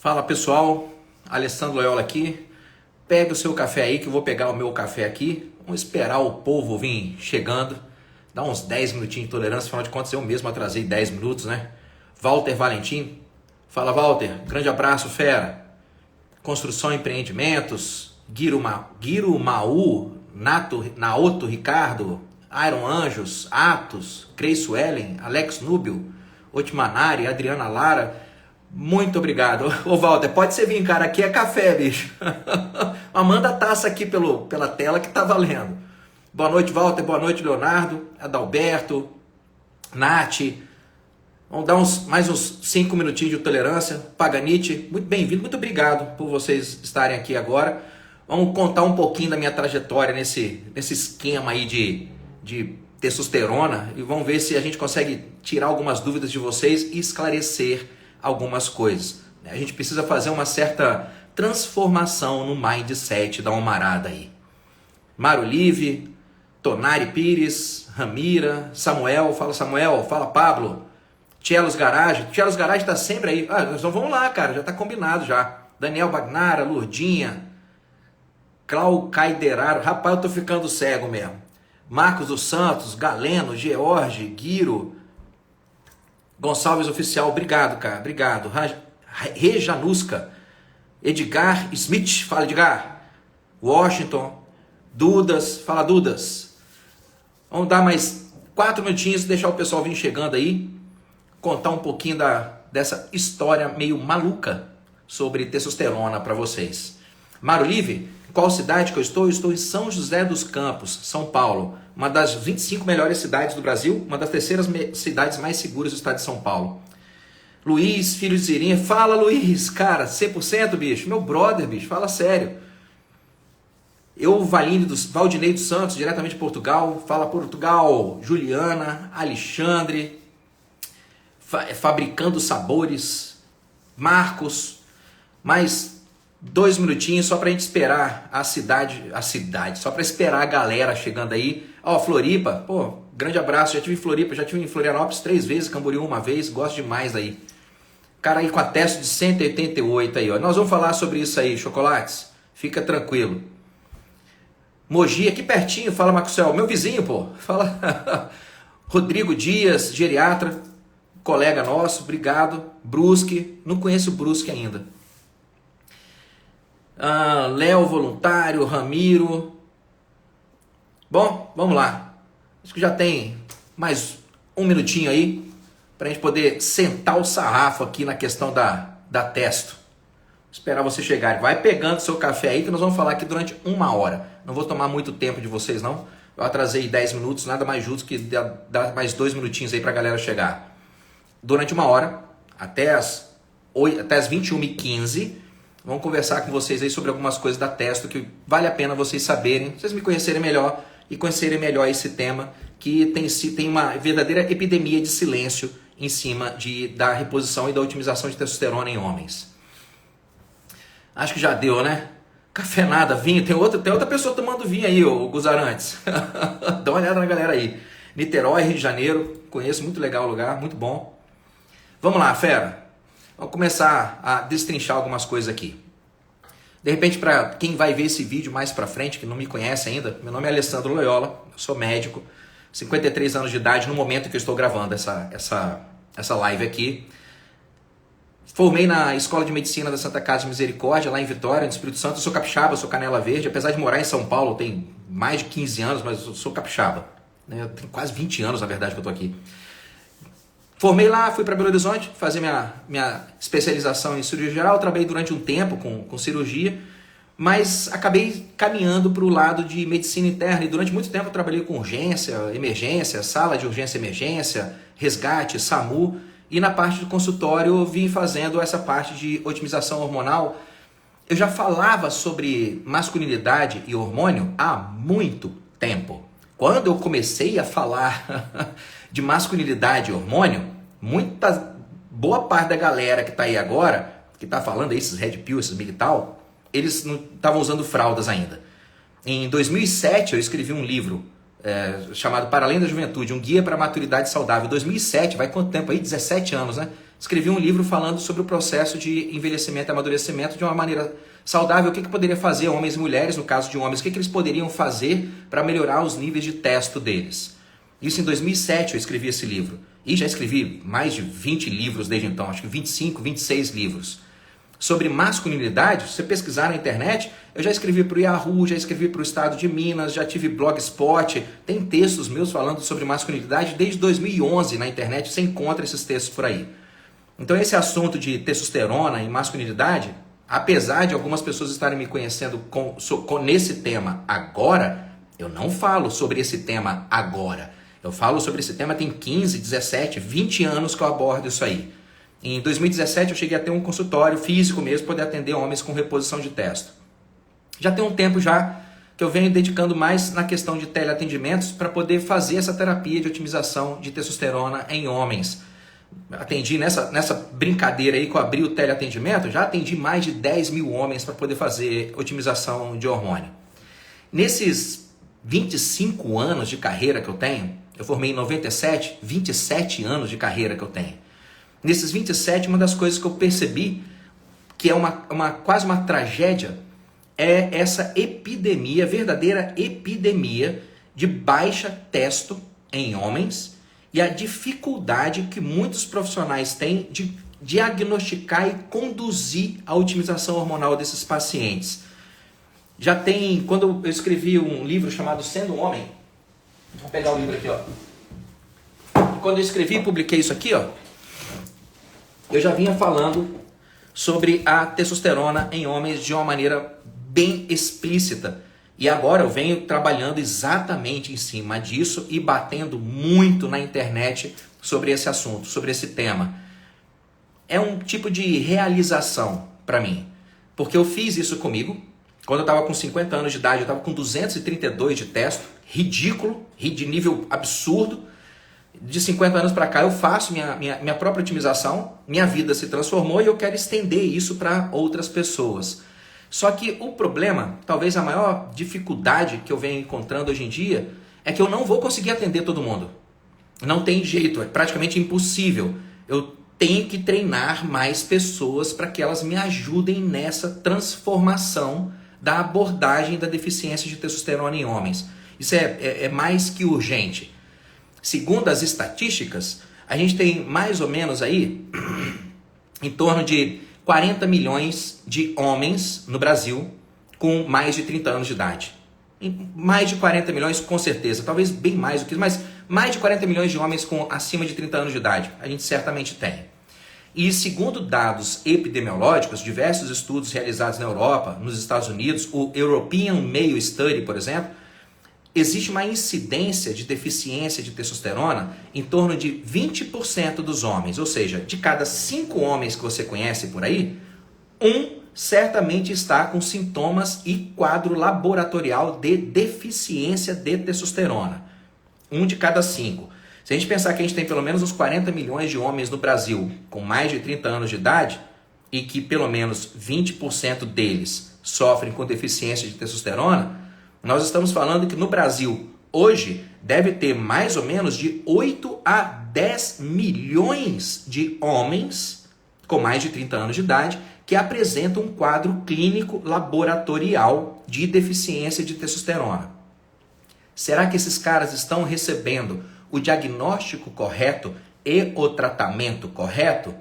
Fala pessoal, Alessandro Loyola aqui. Pegue o seu café aí que eu vou pegar o meu café aqui. Vamos esperar o povo vir chegando. Dá uns 10 minutinhos de tolerância, afinal de contas eu mesmo atrasei 10 minutos, né? Walter Valentim. Fala Walter, grande abraço fera. Construção e Empreendimentos. Guiro Maú, Naoto Ricardo, Iron Anjos, Atos, Cris Suelen, Alex Núbio, Otmanari, Adriana Lara. Muito obrigado. Ô Walter, pode você vir, cara, aqui é café, bicho. Mas manda a taça aqui pela tela que tá valendo. Boa noite, Walter, boa noite, Leonardo, Adalberto, Nath. Vamos dar mais uns 5 minutinhos de tolerância. Paganite, muito bem-vindo, muito obrigado por vocês estarem aqui agora. Vamos contar um pouquinho da minha trajetória nesse esquema aí de testosterona e vamos ver se a gente consegue tirar algumas dúvidas de vocês e esclarecer algumas coisas. A gente precisa fazer uma certa transformação no mindset da Almarada aí. Mário Live, Tonari Pires, Ramira, Samuel, fala Pablo, Tchelos Garage tá sempre aí. Então vamos lá, cara, já tá combinado já. Daniel Bagnara, Lourdinha, Clau Caideraro, rapaz, eu tô ficando cego mesmo. Marcos dos Santos, Galeno, George, Guiro, Gonçalves Oficial, obrigado, cara, obrigado. Rejanusca, Edgar Smith, fala Edgar. Washington, Dudas, fala Dudas. Vamos dar mais 4 minutinhos, deixar o pessoal vir chegando aí, contar um pouquinho dessa história meio maluca sobre testosterona para vocês. Mário Live, qual cidade que eu estou? Eu estou em São José dos Campos, São Paulo. Uma das 25 melhores cidades do Brasil, uma das terceiras cidades mais seguras do estado de São Paulo. Luiz, filho de Zirinha. Fala, Luiz, cara, 100%, bicho. Meu brother, bicho, fala sério. Valdinei dos Santos, diretamente de Portugal. Fala, Portugal. Juliana, Alexandre, Fabricando Sabores, Marcos. Mais 2 minutinhos só pra gente esperar a cidade, só pra esperar a galera chegando aí. Ó, Floripa, pô, grande abraço, já tive em Floripa, já tive em Florianópolis 3 vezes, Camboriú 1 vez, gosto demais aí. Cara aí com a testo de 188 aí, ó. Nós vamos falar sobre isso aí, chocolates, fica tranquilo. Mogi, aqui pertinho, fala Maxwell, meu vizinho, pô, fala. Rodrigo Dias, geriatra, colega nosso, obrigado. Brusque, não conheço o Brusque ainda. Léo Voluntário, Ramiro. Bom, vamos lá. Acho que já tem mais 1 minutinho aí para a gente poder sentar o sarrafo aqui na questão da testo. Esperar você chegar. Vai pegando seu café aí que nós vamos falar aqui durante 1 hora. Não vou tomar muito tempo de vocês não. Eu atrasei 10 minutos, nada mais justo que dar mais 2 minutinhos aí para a galera chegar. Durante 1 hora, até as 21h15, vamos conversar com vocês aí sobre algumas coisas da testo que vale a pena vocês saberem, vocês me conhecerem melhor e conhecerem melhor esse tema que tem uma verdadeira epidemia de silêncio em cima da reposição e da otimização de testosterona em homens. Acho que já deu, né? Café nada, vinho, tem outra pessoa tomando vinho aí, o Guzarantes. Dá uma olhada na galera aí. Niterói, Rio de Janeiro, conheço, muito legal o lugar, muito bom. Vamos lá, fera. Vamos começar a destrinchar algumas coisas aqui. De repente, para quem vai ver esse vídeo mais para frente, que não me conhece ainda, meu nome é Alessandro Loyola, eu sou médico, 53 anos de idade no momento que eu estou gravando essa live aqui. Formei na Escola de Medicina da Santa Casa de Misericórdia, lá em Vitória, no Espírito Santo. Eu sou capixaba, sou canela verde, apesar de morar em São Paulo, tem mais de 15 anos, mas eu sou capixaba. Eu tenho quase 20 anos, na verdade, que eu estou aqui. Formei lá, fui para Belo Horizonte fazer minha especialização em cirurgia geral. Trabalhei durante um tempo com cirurgia, mas acabei caminhando para o lado de medicina interna. E durante muito tempo eu trabalhei com urgência, emergência, sala de urgência e emergência, resgate, SAMU. E na parte do consultório eu vim fazendo essa parte de otimização hormonal. Eu já falava sobre masculinidade e hormônio há muito tempo. Quando eu comecei a falar de masculinidade e hormônio, boa parte da galera que está aí agora, que está falando aí, esses red pill, esses militar, eles não estavam usando fraldas ainda. Em 2007 eu escrevi um livro chamado Para Além da Juventude, um guia para a maturidade saudável. 2007, vai quanto tempo aí? 17 anos, né? escrevi um livro falando sobre o processo de envelhecimento e amadurecimento de uma maneira saudável, o que poderia fazer homens e mulheres, no caso de homens, o que eles poderiam fazer para melhorar os níveis de testo deles. Isso em 2007 eu escrevi esse livro. E já escrevi mais de 20 livros desde então, acho que 25, 26 livros. Sobre masculinidade, se você pesquisar na internet, eu já escrevi para o Yahoo, já escrevi para o Estado de Minas, já tive Blogspot, tem textos meus falando sobre masculinidade desde 2011 na internet, você encontra esses textos por aí. Então esse assunto de testosterona e masculinidade, apesar de algumas pessoas estarem me conhecendo nesse tema agora, eu não falo sobre esse tema agora. Eu falo sobre esse tema tem 15, 17, 20 anos que eu abordo isso aí. Em 2017 eu cheguei a ter um consultório físico mesmo, poder atender homens com reposição de testo. Já tem um tempo já que eu venho dedicando mais na questão de teleatendimentos para poder fazer essa terapia de otimização de testosterona em homens. Atendi nessa brincadeira aí que eu abri o teleatendimento, já atendi mais de 10 mil homens para poder fazer otimização de hormônio. Nesses 25 anos de carreira que eu tenho, eu formei em 97, 27 anos de carreira que eu tenho. Nesses 27, uma das coisas que eu percebi, que é quase uma tragédia, é essa epidemia, verdadeira epidemia de baixa testo em homens e a dificuldade que muitos profissionais têm de diagnosticar e conduzir a otimização hormonal desses pacientes. Já tem, quando eu escrevi um livro chamado Sendo um Homem, vou pegar o livro aqui, ó. Quando eu escrevi e publiquei isso aqui, ó, eu já vinha falando sobre a testosterona em homens de uma maneira bem explícita. E agora eu venho trabalhando exatamente em cima disso e batendo muito na internet sobre esse assunto, sobre esse tema. É um tipo de realização para mim. Porque eu fiz isso comigo. Quando eu estava com 50 anos de idade, eu estava com 232 de testo. Ridículo, de nível absurdo. De 50 anos para cá eu faço minha própria otimização, minha vida se transformou e eu quero estender isso para outras pessoas. Só que o problema, talvez a maior dificuldade que eu venho encontrando hoje em dia, é que eu não vou conseguir atender todo mundo. Não tem jeito, é praticamente impossível. Eu tenho que treinar mais pessoas para que elas me ajudem nessa transformação da abordagem da deficiência de testosterona em homens. Isso é mais que urgente. Segundo as estatísticas, a gente tem mais ou menos aí em torno de 40 milhões de homens no Brasil com mais de 30 anos de idade. Mais de 40 milhões com certeza, talvez bem mais do que isso, mas mais de 40 milhões de homens com acima de 30 anos de idade, a gente certamente tem. E segundo dados epidemiológicos, diversos estudos realizados na Europa, nos Estados Unidos, o European Male Study, por exemplo, existe uma incidência de deficiência de testosterona em torno de 20% dos homens. Ou seja, de cada 5 homens que você conhece por aí, um certamente está com sintomas e quadro laboratorial de deficiência de testosterona. 1 de cada 5. Se a gente pensar que a gente tem pelo menos uns 40 milhões de homens no Brasil com mais de 30 anos de idade e que pelo menos 20% deles sofrem com deficiência de testosterona, nós estamos falando que no Brasil, hoje, deve ter mais ou menos de 8 a 10 milhões de homens com mais de 30 anos de idade que apresentam um quadro clínico laboratorial de deficiência de testosterona. Será que esses caras estão recebendo o diagnóstico correto e o tratamento correto?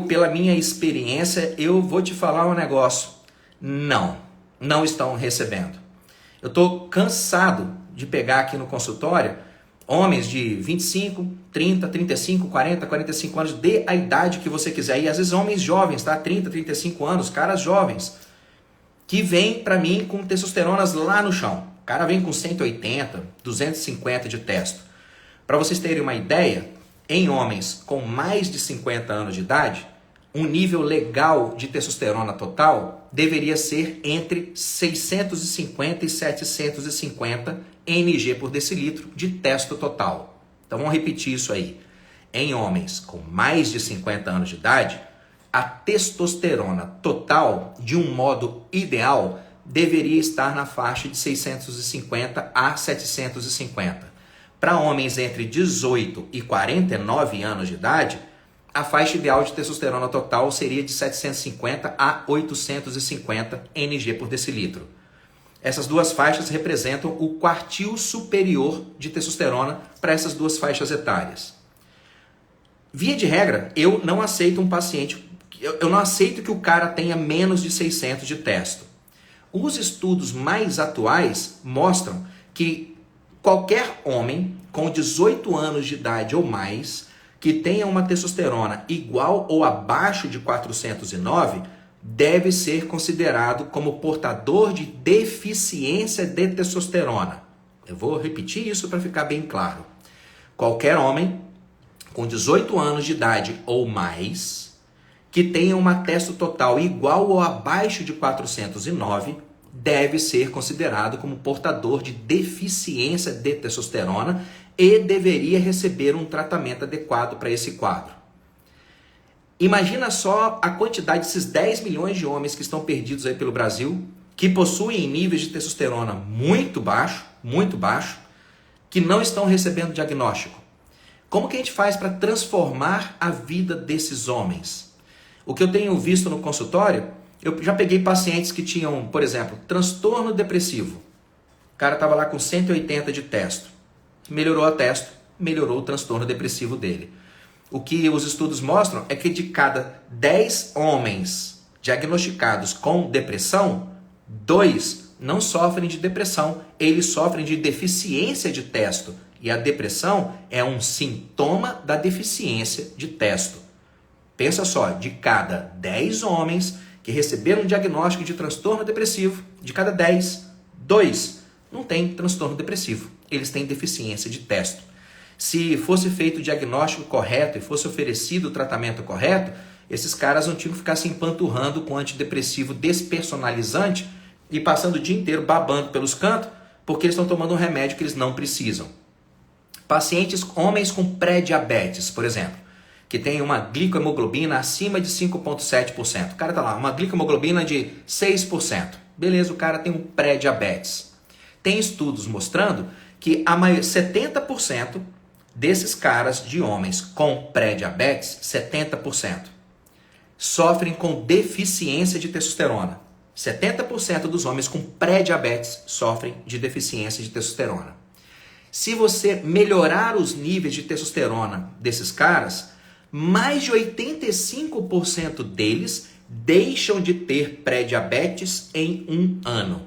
Pela minha experiência, eu vou te falar um negócio. Não estão recebendo. Eu estou cansado de pegar aqui no consultório homens de 25, 30, 35, 40, 45 anos, dê a idade que você quiser. E às vezes homens jovens, tá? 30, 35 anos, caras jovens, que vêm para mim com testosteronas lá no chão. O cara vem com 180, 250 de testo. Para vocês terem uma ideia, em homens com mais de 50 anos de idade, um nível legal de testosterona total deveria ser entre 650 e 750 mg por decilitro de testo total. Então vamos repetir isso aí. Em homens com mais de 50 anos de idade, a testosterona total, de um modo ideal, deveria estar na faixa de 650 a 750. Para homens entre 18 e 49 anos de idade, a faixa ideal de testosterona total seria de 750 a 850 mg por decilitro. Essas duas faixas representam o quartil superior de testosterona para essas duas faixas etárias. Via de regra, eu não aceito um paciente, eu não aceito que o cara tenha menos de 600 de testo. Os estudos mais atuais mostram que qualquer homem com 18 anos de idade ou mais que tenha uma testosterona igual ou abaixo de 409 deve ser considerado como portador de deficiência de testosterona. Eu vou repetir isso para ficar bem claro. Qualquer homem com 18 anos de idade ou mais que tenha uma testo total igual ou abaixo de 409 deve ser considerado como portador de deficiência de testosterona e deveria receber um tratamento adequado para esse quadro. Imagina só a quantidade desses 10 milhões de homens que estão perdidos aí pelo Brasil, que possuem níveis de testosterona muito baixo, que não estão recebendo diagnóstico. Como que a gente faz para transformar a vida desses homens? O que eu tenho visto no consultório, eu já peguei pacientes que tinham, por exemplo, transtorno depressivo. O cara estava lá com 180 de testo. Melhorou a testo, melhorou o transtorno depressivo dele. O que os estudos mostram é que de cada 10 homens diagnosticados com depressão, 2 não sofrem de depressão, eles sofrem de deficiência de testo. E a depressão é um sintoma da deficiência de testo. Pensa só, de cada 10 homens que receberam um diagnóstico de transtorno depressivo, de cada 10, 2 não têm transtorno depressivo. Eles têm deficiência de testo. Se fosse feito o diagnóstico correto e fosse oferecido o tratamento correto, esses caras não tinham que ficar se empanturrando com antidepressivo despersonalizante e passando o dia inteiro babando pelos cantos, porque eles estão tomando um remédio que eles não precisam. Pacientes, homens com pré-diabetes, por exemplo, que tem uma glicohemoglobina acima de 5,7%. O cara está lá, uma glicohemoglobina de 6%. Beleza, o cara tem um pré-diabetes. Tem estudos mostrando que 70% desses caras de homens com pré-diabetes, 70%, sofrem com deficiência de testosterona. 70% dos homens com pré-diabetes sofrem de deficiência de testosterona. Se você melhorar os níveis de testosterona desses caras, mais de 85% deles deixam de ter pré-diabetes em 1 ano.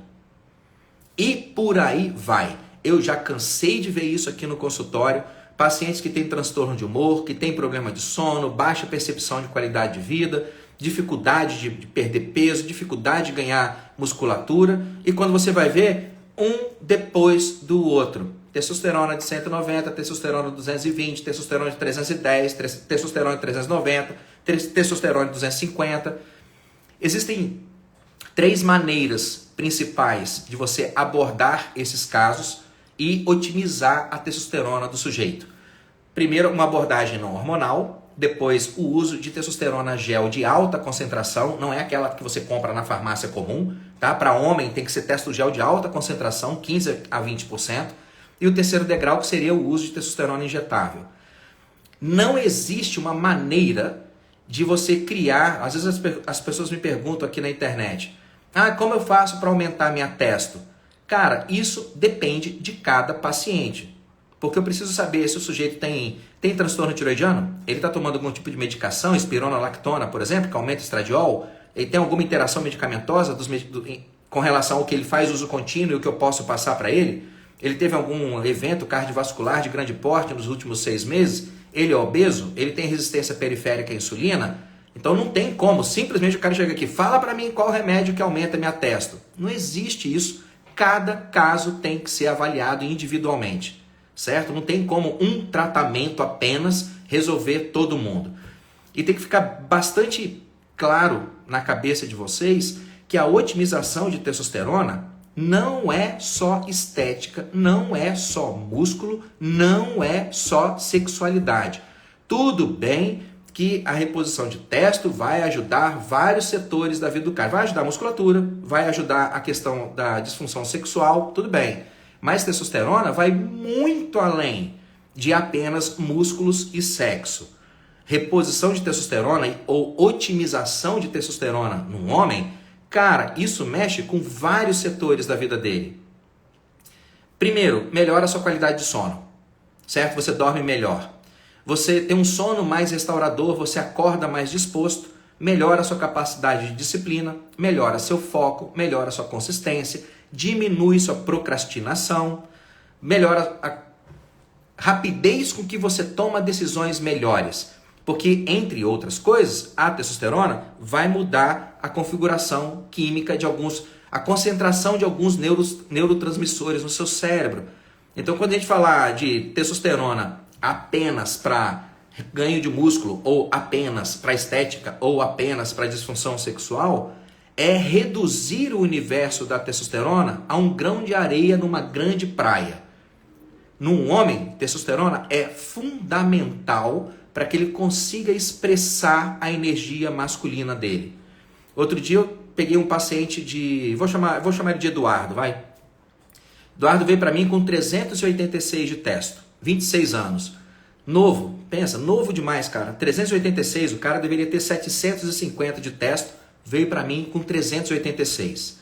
E por aí vai. Eu já cansei de ver isso aqui no consultório. Pacientes que têm transtorno de humor, que têm problema de sono, baixa percepção de qualidade de vida, dificuldade de perder peso, dificuldade de ganhar musculatura. E quando você vai ver, um depois do outro. Testosterona de 190, testosterona de 220, testosterona de 310, testosterona de 390, testosterona de 250. Existem 3 maneiras principais de você abordar esses casos e otimizar a testosterona do sujeito. Primeiro, uma abordagem não hormonal. Depois, o uso de testosterona gel de alta concentração. Não é aquela que você compra na farmácia comum. Tá? Para homem, tem que ser testo gel de alta concentração, 15 a 20%. E o terceiro degrau, que seria o uso de testosterona injetável. Não existe uma maneira de você criar... Às vezes as pessoas me perguntam aqui na internet, como eu faço para aumentar minha testo? Cara, isso depende de cada paciente. Porque eu preciso saber se o sujeito tem transtorno tiroidiano, ele está tomando algum tipo de medicação, espirona, lactona, por exemplo, que aumenta o estradiol, ele tem alguma interação medicamentosa com relação ao que ele faz uso contínuo e o que eu posso passar para ele? Ele teve algum evento cardiovascular de grande porte nos últimos 6 meses? Ele é obeso? Ele tem resistência periférica à insulina? Então não tem como, simplesmente o cara chega aqui, fala para mim qual remédio que aumenta minha testo. Não existe isso. Cada caso tem que ser avaliado individualmente, certo? Não tem como um tratamento apenas resolver todo mundo. E tem que ficar bastante claro na cabeça de vocês que a otimização de testosterona não é só estética, não é só músculo, não é só sexualidade. Tudo bem que a reposição de testo vai ajudar vários setores da vida do cara. Vai ajudar a musculatura, vai ajudar a questão da disfunção sexual, tudo bem. Mas testosterona vai muito além de apenas músculos e sexo. reposição de testosterona ou otimização de testosterona num homem, cara, isso mexe com vários setores da vida dele. Primeiro, melhora a sua qualidade de sono, certo? Você dorme melhor. Você tem um sono mais restaurador, você acorda mais disposto, melhora a sua capacidade de disciplina, melhora seu foco, melhora a sua consistência, diminui sua procrastinação, melhora a rapidez com que você toma decisões melhores. Porque, entre outras coisas, a testosterona vai mudar a configuração química de a concentração de alguns neurotransmissores no seu cérebro. Então, quando a gente falar de testosterona apenas para ganho de músculo, ou apenas para estética, ou apenas para disfunção sexual, é reduzir o universo da testosterona a um grão de areia numa grande praia. Num homem, testosterona é fundamental para que ele consiga expressar a energia masculina dele. Outro dia eu peguei um paciente vou chamar ele de Eduardo, vai. Eduardo veio para mim com 386 de testo, 26 anos. Novo, pensa, novo demais, cara. 386, o cara deveria ter 750 de testo, veio para mim com 386.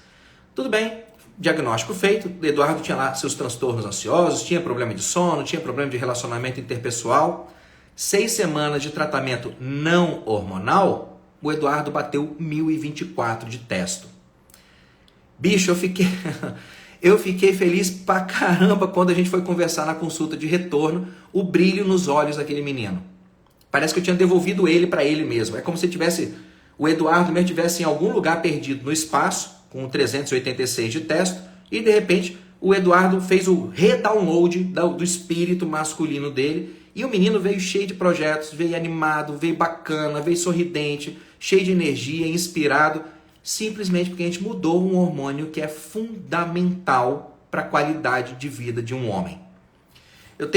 Tudo bem, diagnóstico feito, Eduardo tinha lá seus transtornos ansiosos, tinha problema de sono, tinha problema de relacionamento interpessoal. 6 semanas de tratamento não hormonal, o Eduardo bateu 1024 de testo. Bicho, eu fiquei feliz pra caramba quando a gente foi conversar na consulta de retorno, o brilho nos olhos daquele menino. Parece que eu tinha devolvido ele para ele mesmo. É como se o Eduardo mesmo tivesse em algum lugar perdido no espaço, com 386 de testo, e de repente o Eduardo fez o redownload do espírito masculino dele, e o menino veio cheio de projetos, veio animado, veio bacana, veio sorridente, cheio de energia, inspirado, simplesmente porque a gente mudou um hormônio que é fundamental para a qualidade de vida de um homem. Eu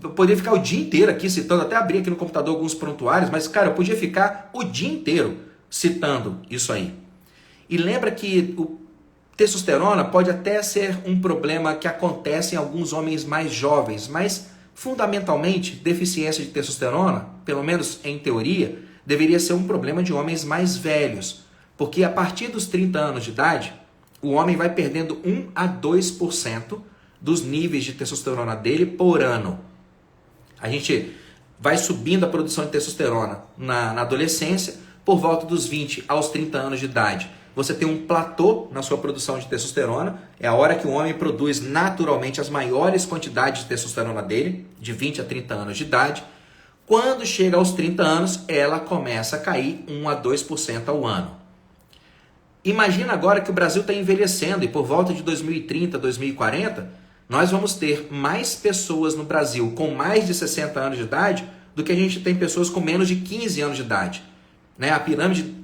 poderia ficar o dia inteiro aqui citando, até abrir aqui no computador alguns prontuários, mas cara, eu podia ficar o dia inteiro citando isso aí. E lembra que o testosterona pode até ser um problema que acontece em alguns homens mais jovens, mas fundamentalmente, deficiência de testosterona, pelo menos em teoria, deveria ser um problema de homens mais velhos, porque a partir dos 30 anos de idade, o homem vai perdendo 1 a 2% dos níveis de testosterona dele por ano. A gente vai subindo a produção de testosterona na adolescência, por volta dos 20 aos 30 anos de idade. Você tem um platô na sua produção de testosterona, é a hora que o homem produz naturalmente as maiores quantidades de testosterona dele, de 20 a 30 anos de idade. Quando chega aos 30 anos, ela começa a cair 1 a 2% ao ano. Imagina agora que o Brasil está envelhecendo e por volta de 2030, 2040, nós vamos ter mais pessoas no Brasil com mais de 60 anos de idade do que a gente tem pessoas com menos de 15 anos de idade. A pirâmide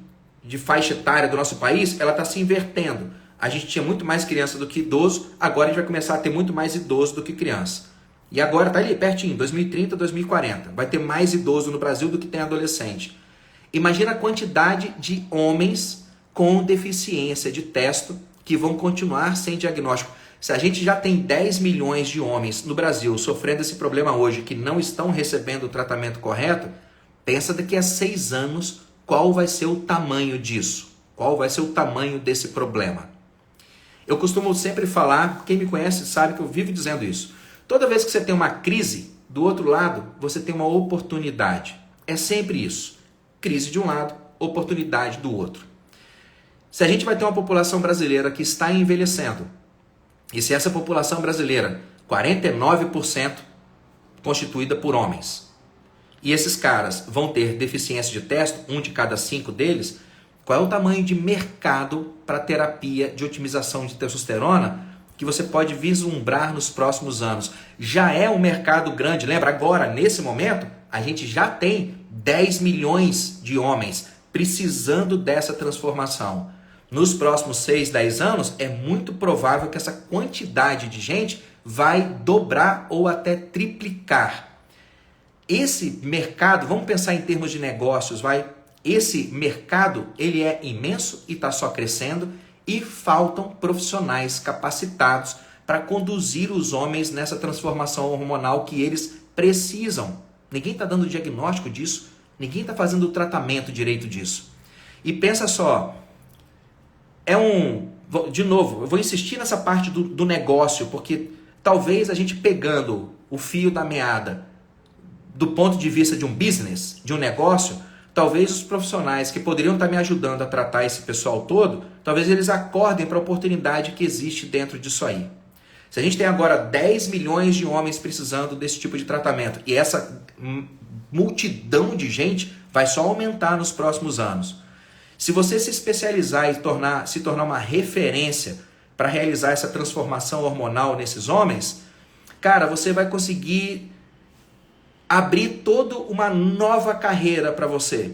de faixa etária do nosso país, ela está se invertendo. A gente tinha muito mais criança do que idoso, agora a gente vai começar a ter muito mais idoso do que criança. E agora está ali pertinho, 2030, 2040. Vai ter mais idoso no Brasil do que tem adolescente. Imagina a quantidade de homens com deficiência de testo que vão continuar sem diagnóstico. Se a gente já tem 10 milhões de homens no Brasil sofrendo esse problema hoje, que não estão recebendo o tratamento correto, pensa daqui a 6 anos qual vai ser o tamanho disso, qual vai ser o tamanho desse problema. Eu costumo sempre falar, quem me conhece sabe que eu vivo dizendo isso. Toda vez que você tem uma crise, do outro lado você tem uma oportunidade. É sempre isso. Crise de um lado, oportunidade do outro. Se a gente vai ter uma população brasileira que está envelhecendo, e se essa população brasileira, 49% constituída por homens, e esses caras vão ter deficiência de testo, 1 de cada 5 deles, qual é o tamanho de mercado para terapia de otimização de testosterona que você pode vislumbrar nos próximos anos? Já é um mercado grande, lembra? Agora, nesse momento, a gente já tem 10 milhões de homens precisando dessa transformação. Nos próximos 6, 10 anos, é muito provável que essa quantidade de gente vai dobrar ou até triplicar. Esse mercado, vamos pensar em termos de negócios, esse mercado ele é imenso e está só crescendo e faltam profissionais capacitados para conduzir os homens nessa transformação hormonal que eles precisam. Ninguém está dando diagnóstico disso, Ninguém está fazendo o tratamento direito disso. E pensa só, de novo, eu vou insistir nessa parte do negócio, porque talvez a gente pegando o fio da meada do ponto de vista de um business, de um negócio, talvez os profissionais que poderiam estar me ajudando a tratar esse pessoal todo, talvez eles acordem para a oportunidade que existe dentro disso aí. Se a gente tem agora 10 milhões de homens precisando desse tipo de tratamento, e essa multidão de gente vai só aumentar nos próximos anos. Se você se especializar e se tornar uma referência para realizar essa transformação hormonal nesses homens, cara, você vai conseguir abrir toda uma nova carreira para você.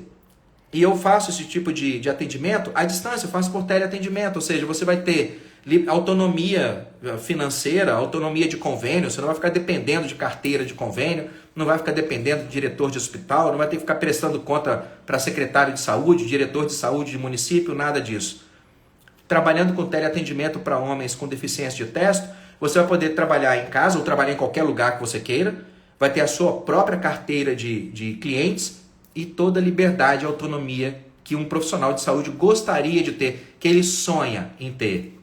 E eu faço esse tipo de atendimento à distância, eu faço por teleatendimento, ou seja, você vai ter autonomia financeira, autonomia de convênio, você não vai ficar dependendo de carteira de convênio, não vai ficar dependendo do diretor de hospital, não vai ter que ficar prestando conta para secretário de saúde, diretor de saúde de município, nada disso. Trabalhando com teleatendimento para homens com deficiência de testo, você vai poder trabalhar em casa ou trabalhar em qualquer lugar que você queira, vai ter a sua própria carteira de clientes e toda a liberdade e autonomia que um profissional de saúde gostaria de ter, que ele sonha em ter.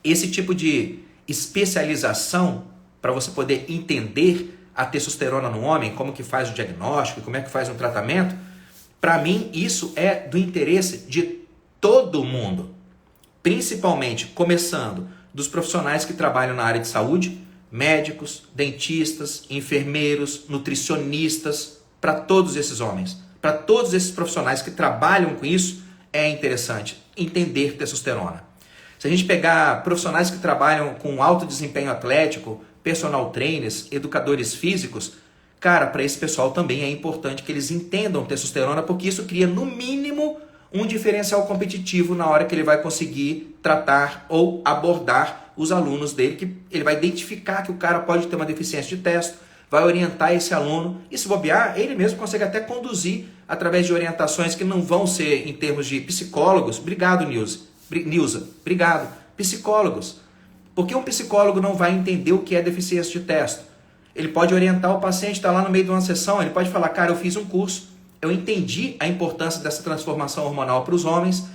Esse tipo de especialização para você poder entender a testosterona no homem, como que faz o diagnóstico, como é que faz o tratamento, para mim isso é do interesse de todo mundo, principalmente começando dos profissionais que trabalham na área de saúde, médicos, dentistas, enfermeiros, nutricionistas, para todos esses homens, para todos esses profissionais que trabalham com isso, é interessante entender testosterona. Se a gente pegar profissionais que trabalham com alto desempenho atlético, personal trainers, educadores físicos, cara, para esse pessoal também é importante que eles entendam testosterona, porque isso cria no mínimo um diferencial competitivo na hora que ele vai conseguir tratar ou abordar os alunos dele, que ele vai identificar que o cara pode ter uma deficiência de testo, vai orientar esse aluno e se bobear, ele mesmo consegue até conduzir através de orientações que não vão ser em termos de psicólogos. Obrigado, Nilza, obrigado. Psicólogos. Porque um psicólogo não vai entender o que é deficiência de testo. Ele pode orientar o paciente, está lá no meio de uma sessão, ele pode falar, cara, eu fiz um curso, eu entendi a importância dessa transformação hormonal para os homens.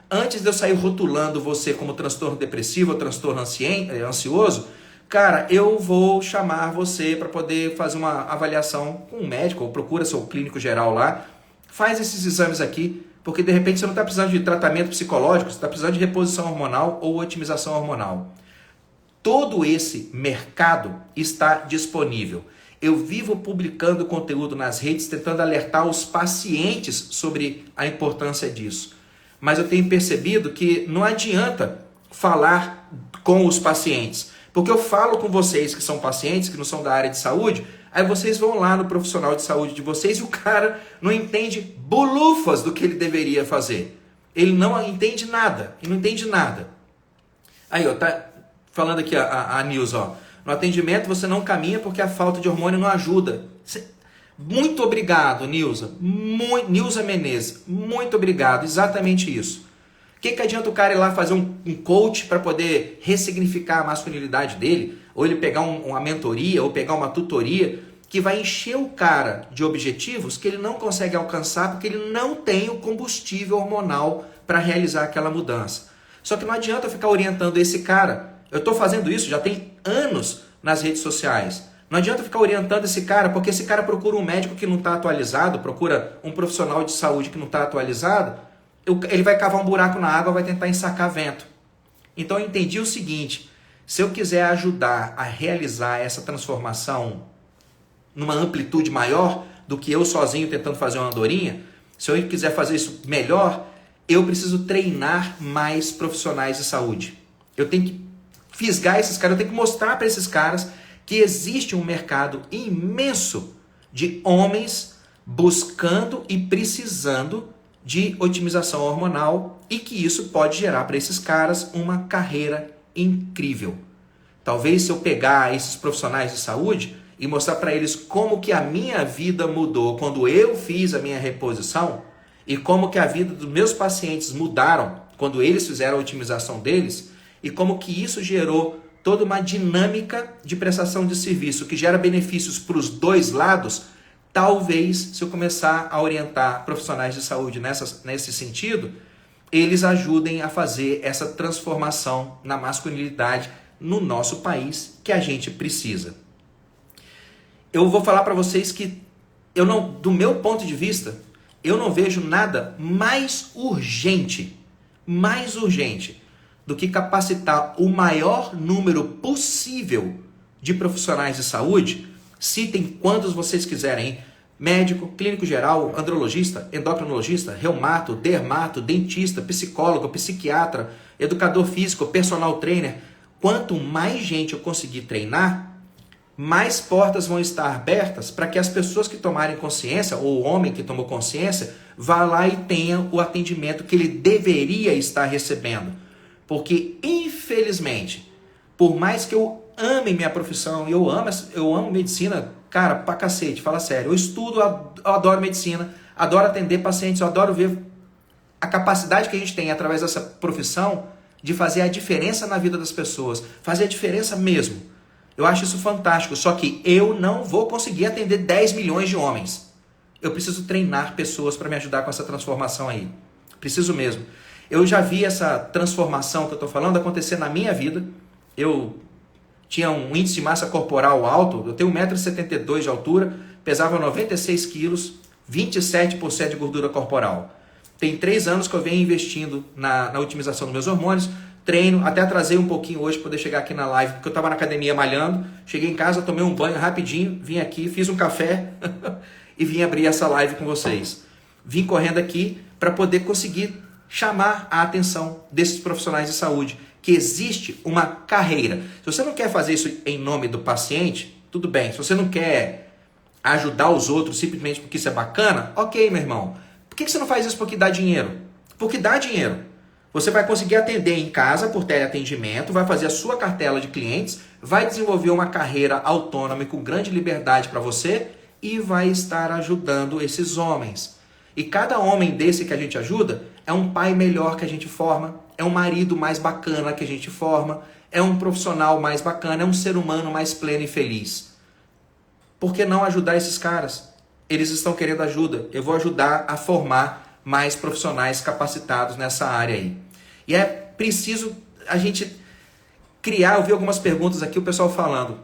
Antes de eu sair rotulando você como transtorno depressivo ou transtorno ansioso, cara, eu vou chamar você para poder fazer uma avaliação com um médico, ou procura seu clínico geral lá, faz esses exames aqui, porque de repente você não está precisando de tratamento psicológico, você está precisando de reposição hormonal ou otimização hormonal. Todo esse mercado está disponível. Eu vivo publicando conteúdo nas redes, tentando alertar os pacientes sobre a importância disso. Mas eu tenho percebido que não adianta falar com os pacientes. Porque eu falo com vocês que são pacientes, que não são da área de saúde, aí vocês vão lá no profissional de saúde de vocês e o cara não entende bolufas do que ele deveria fazer. Ele não entende nada, ele não entende nada. Aí, ó, tá falando aqui a Nilza, ó. No atendimento você não caminha porque a falta de hormônio não ajuda. Muito obrigado, Nilza. Nilza Menezes, muito obrigado. Exatamente isso. O que adianta o cara ir lá fazer um coach para poder ressignificar a masculinidade dele? Ou ele pegar uma mentoria, ou pegar uma tutoria, que vai encher o cara de objetivos que ele não consegue alcançar porque ele não tem o combustível hormonal para realizar aquela mudança. Só que não adianta eu ficar orientando esse cara. Eu estou fazendo isso já tem anos nas redes sociais. Não adianta ficar orientando esse cara, porque esse cara procura um médico que não está atualizado, procura um profissional de saúde que não está atualizado, ele vai cavar um buraco na água, vai tentar ensacar vento. Então eu entendi o seguinte, se eu quiser ajudar a realizar essa transformação numa amplitude maior do que eu sozinho tentando fazer uma andorinha, se eu quiser fazer isso melhor, eu preciso treinar mais profissionais de saúde. Eu tenho que fisgar esses caras, eu tenho que mostrar para esses caras que existe um mercado imenso de homens buscando e precisando de otimização hormonal e que isso pode gerar para esses caras uma carreira incrível. Talvez se eu pegar esses profissionais de saúde e mostrar para eles como que a minha vida mudou quando eu fiz a minha reposição e como que a vida dos meus pacientes mudaram quando eles fizeram a otimização deles e como que isso gerou toda uma dinâmica de prestação de serviço que gera benefícios para os dois lados, Talvez, se eu começar a orientar profissionais de saúde nesse sentido, eles ajudem a fazer essa transformação na masculinidade no nosso país que a gente precisa. Eu vou falar para vocês que do meu ponto de vista, eu não vejo nada mais urgente do que capacitar o maior número possível de profissionais de saúde. Citem quantos vocês quiserem, hein? Médico, clínico geral, andrologista, endocrinologista, reumato, dermato, dentista, psicólogo, psiquiatra, educador físico, personal trainer. Quanto mais gente eu conseguir treinar, mais portas vão estar abertas para que as pessoas que tomarem consciência, ou o homem que tomou consciência, vá lá e tenha o atendimento que ele deveria estar recebendo. Porque, infelizmente, por mais que eu ame minha profissão, eu amo medicina, cara, pra cacete, fala sério. Eu estudo, eu adoro medicina, adoro atender pacientes, eu adoro ver a capacidade que a gente tem através dessa profissão de fazer a diferença na vida das pessoas, fazer a diferença mesmo. Eu acho isso fantástico, só que eu não vou conseguir atender 10 milhões de homens. Eu preciso treinar pessoas para me ajudar com essa transformação aí. Preciso mesmo. Eu já vi essa transformação que eu estou falando acontecer na minha vida. Eu tinha um índice de massa corporal alto, eu tenho 1,72 m de altura, pesava 96 quilos, 27% de gordura corporal. Tem 3 anos que eu venho investindo na otimização dos meus hormônios, treino, até atrasei um pouquinho hoje para poder chegar aqui na live, porque eu estava na academia malhando, cheguei em casa, tomei um banho rapidinho, vim aqui, fiz um café e vim abrir essa live com vocês. Vim correndo aqui para poder conseguir chamar a atenção desses profissionais de saúde, que existe uma carreira. Se você não quer fazer isso em nome do paciente, tudo bem. Se você não quer ajudar os outros simplesmente porque isso é bacana, ok, meu irmão. Por que você não faz isso porque dá dinheiro? Porque dá dinheiro. Você vai conseguir atender em casa por teleatendimento, vai fazer a sua cartela de clientes, vai desenvolver uma carreira autônoma e com grande liberdade para você e vai estar ajudando esses homens. E cada homem desse que a gente ajuda é um pai melhor que a gente forma, é um marido mais bacana que a gente forma, é um profissional mais bacana, é um ser humano mais pleno e feliz. Por que não ajudar esses caras? Eles estão querendo ajuda. Eu vou ajudar a formar mais profissionais capacitados nessa área aí. E é preciso a gente criar, eu vi algumas perguntas aqui, o pessoal falando,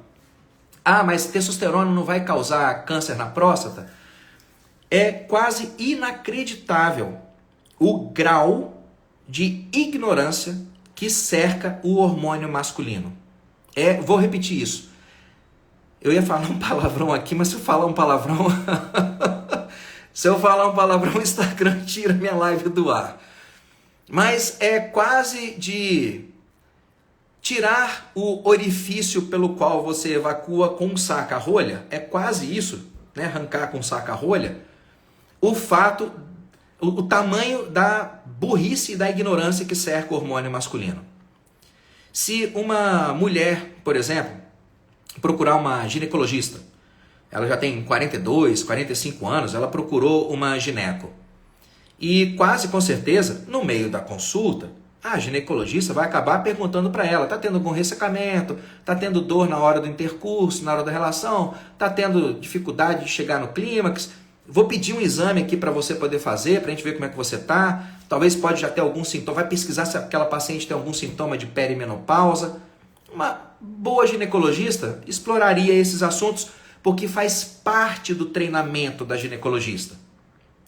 mas testosterona não vai causar câncer na próstata? É quase inacreditável o grau de ignorância que cerca o hormônio masculino. Vou repetir isso. Eu ia falar um palavrão aqui, mas se eu falar um palavrão... o Instagram tira minha live do ar. Mas é quase de tirar o orifício pelo qual você evacua com um saca-rolha. É quase isso, né? Arrancar com um saca-rolha. O tamanho da burrice e da ignorância que cerca o hormônio masculino. Se uma mulher, por exemplo, procurar uma ginecologista, ela já tem 42, 45 anos, ela procurou uma gineco. E quase com certeza, no meio da consulta, a ginecologista vai acabar perguntando para ela, está tendo algum ressecamento, está tendo dor na hora do intercurso, na hora da relação, está tendo dificuldade de chegar no clímax, vou pedir um exame aqui para você poder fazer, para a gente ver como é que você está, talvez pode já ter algum sintoma, vai pesquisar se aquela paciente tem algum sintoma de perimenopausa. Uma boa ginecologista exploraria esses assuntos, porque faz parte do treinamento da ginecologista.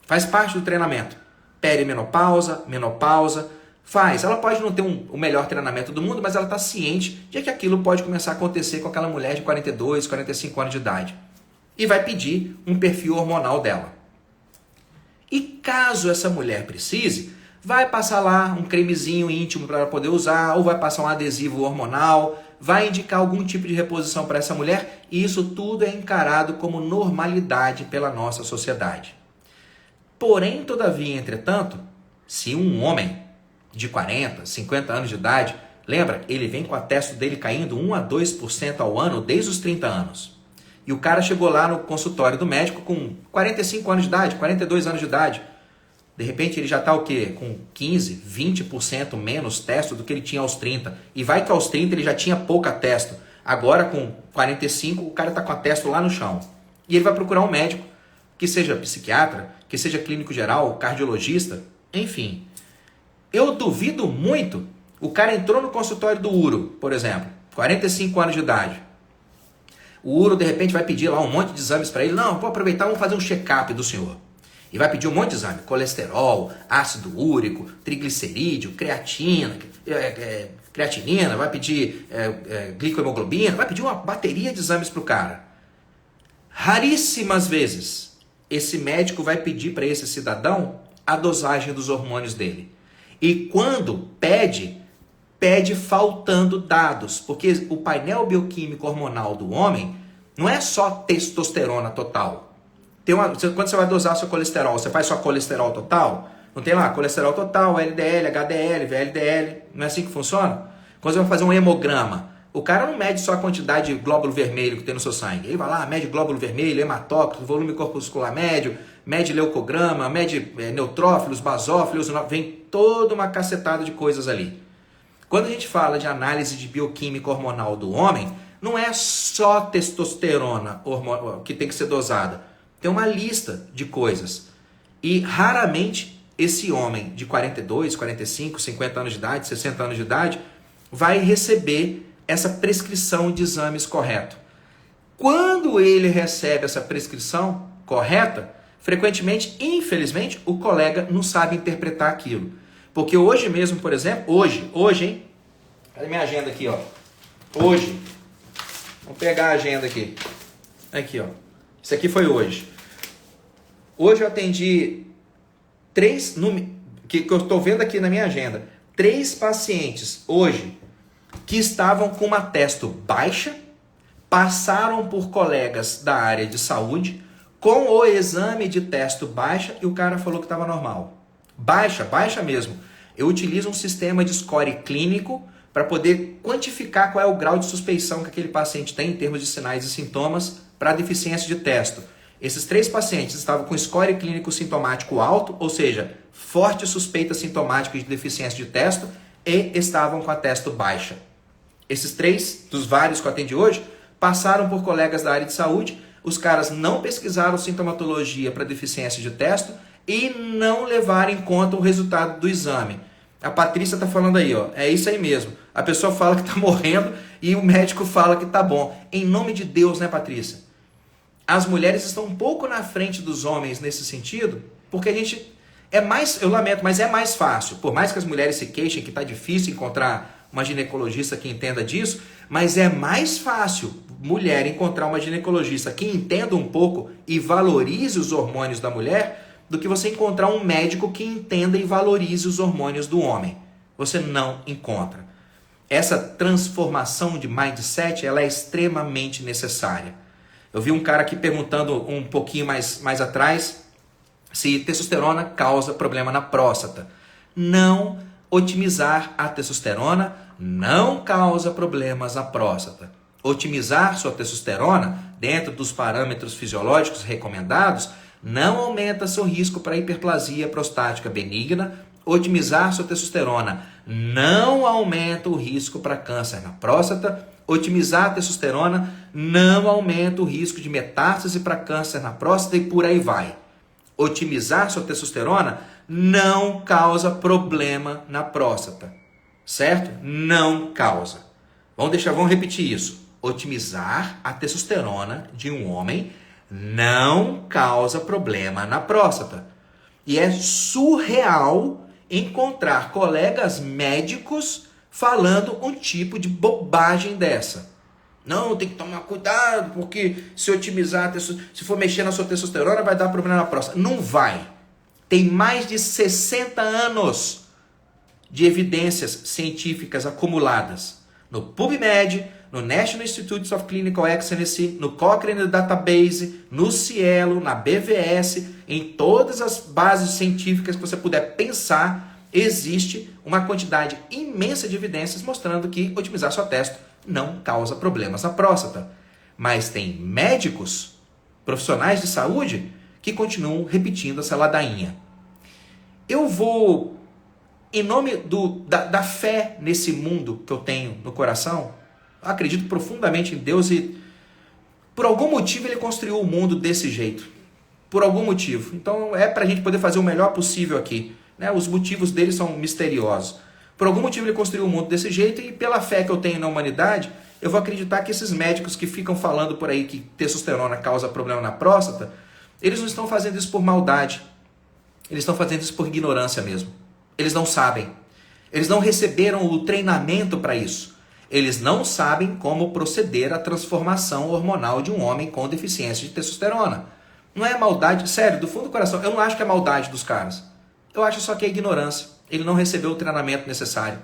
Faz parte do treinamento. Perimenopausa, menopausa, faz. Ela pode não ter o melhor treinamento do mundo, mas ela está ciente de que aquilo pode começar a acontecer com aquela mulher de 42, 45 anos de idade. E vai pedir um perfil hormonal dela. E caso essa mulher precise, vai passar lá um cremezinho íntimo para ela poder usar, ou vai passar um adesivo hormonal, vai indicar algum tipo de reposição para essa mulher, e isso tudo é encarado como normalidade pela nossa sociedade. Porém, todavia, entretanto, se um homem de 40, 50 anos de idade, lembra, ele vem com a testo dele caindo 1 a 2% ao ano desde os 30 anos. E o cara chegou lá no consultório do médico com 45 anos de idade, 42 anos de idade. De repente ele já está o quê? Com 15, 20% menos testo do que ele tinha aos 30. E vai que aos 30 ele já tinha pouca testo. Agora com 45 o cara está com a testo lá no chão. E ele vai procurar um médico que seja psiquiatra, que seja clínico geral, cardiologista, enfim. Eu duvido muito, o cara entrou no consultório do uro, por exemplo, 45 anos de idade. O uro, de repente, vai pedir lá um monte de exames para ele. Não, vou aproveitar, vamos fazer um check-up do senhor. E vai pedir um monte de exame. Colesterol, ácido úrico, triglicerídeo, creatinina, vai pedir glicohemoglobina, vai pedir uma bateria de exames para o cara. Raríssimas vezes, esse médico vai pedir para esse cidadão a dosagem dos hormônios dele. E quando pede faltando dados, porque o painel bioquímico hormonal do homem não é só testosterona total. Quando você vai dosar seu colesterol, você faz só colesterol total? Não tem lá colesterol total, LDL, HDL, VLDL, não é assim que funciona? Quando você vai fazer um hemograma, o cara não mede só a quantidade de glóbulo vermelho que tem no seu sangue. Ele vai lá, mede glóbulo vermelho, hematócrito, volume corpuscular médio, mede leucograma, mede neutrófilos, basófilos, vem toda uma cacetada de coisas ali. Quando a gente fala de análise de bioquímica hormonal do homem, não é só testosterona que tem que ser dosada. Tem uma lista de coisas. E raramente esse homem de 42, 45, 50 anos de idade, 60 anos de idade, vai receber essa prescrição de exames correto. Quando ele recebe essa prescrição correta, frequentemente, infelizmente, o colega não sabe interpretar aquilo. Porque hoje mesmo, por exemplo, hoje, hein? Cadê minha agenda aqui, ó? Hoje, vamos pegar a agenda aqui. Aqui, ó. Isso aqui foi hoje. Hoje eu atendi que eu estou vendo aqui na minha agenda, 3 pacientes hoje que estavam com uma testo baixa, passaram por colegas da área de saúde com o exame de testo baixa e o cara falou que estava normal. Baixa mesmo. Eu utilizo um sistema de score clínico para poder quantificar qual é o grau de suspeição que aquele paciente tem em termos de sinais e sintomas para deficiência de testo. Esses 3 pacientes estavam com score clínico sintomático alto, ou seja, forte suspeita sintomática de deficiência de testo, e estavam com a testo baixa. Esses 3, dos vários que eu atendi hoje, passaram por colegas da área de saúde, os caras não pesquisaram sintomatologia para deficiência de testo e não levaram em conta o resultado do exame. A Patrícia está falando aí, ó, é isso aí mesmo. A pessoa fala que está morrendo e o médico fala que está bom. Em nome de Deus, né, Patrícia? As mulheres estão um pouco na frente dos homens nesse sentido, porque a gente eu lamento, mas é mais fácil. Por mais que as mulheres se queixem que está difícil encontrar uma ginecologista que entenda disso, mas é mais fácil mulher encontrar uma ginecologista que entenda um pouco e valorize os hormônios da mulher do que você encontrar um médico que entenda e valorize os hormônios do homem. Você não encontra. Essa transformação de mindset, ela é extremamente necessária. Eu vi um cara aqui perguntando um pouquinho mais atrás se testosterona causa problema na próstata. Não, otimizar a testosterona não causa problemas na próstata. Otimizar sua testosterona dentro dos parâmetros fisiológicos recomendados não aumenta seu risco para hiperplasia prostática benigna. Otimizar sua testosterona não aumenta o risco para câncer na próstata. Otimizar a testosterona não aumenta o risco de metástase para câncer na próstata e por aí vai. Otimizar sua testosterona não causa problema na próstata, certo? Não causa. Vamos repetir isso. Otimizar a testosterona de um homem não causa problema na próstata. E é surreal encontrar colegas médicos falando um tipo de bobagem dessa. Não, tem que tomar cuidado, porque se otimizar, se for mexer na sua testosterona, vai dar problema na próstata. Não vai. Tem mais de 60 anos de evidências científicas acumuladas no PubMed, no National Institute of Clinical Excellence, no Cochrane Database, no Cielo, na BVS, em todas as bases científicas que você puder pensar, existe uma quantidade imensa de evidências mostrando que otimizar sua testo não causa problemas na próstata. Mas tem médicos, profissionais de saúde, que continuam repetindo essa ladainha. Eu vou, em nome da fé nesse mundo que eu tenho no coração, acredito profundamente em Deus e por algum motivo ele construiu o mundo desse jeito. por algum motivo. Então é para a gente poder fazer o melhor possível aqui, né? Os motivos dele são misteriosos. Por algum motivo ele construiu o mundo desse jeito e pela fé que eu tenho na humanidade, eu vou acreditar que esses médicos que ficam falando por aí que testosterona causa problema na próstata, eles não estão fazendo isso por maldade. Eles estão fazendo isso por ignorância mesmo. Eles não sabem. Eles não receberam o treinamento para isso. Eles não sabem como proceder à transformação hormonal de um homem com deficiência de testosterona. Não é maldade, sério, do fundo do coração, eu não acho que é maldade dos caras. Eu acho só que é ignorância. Ele não recebeu o treinamento necessário.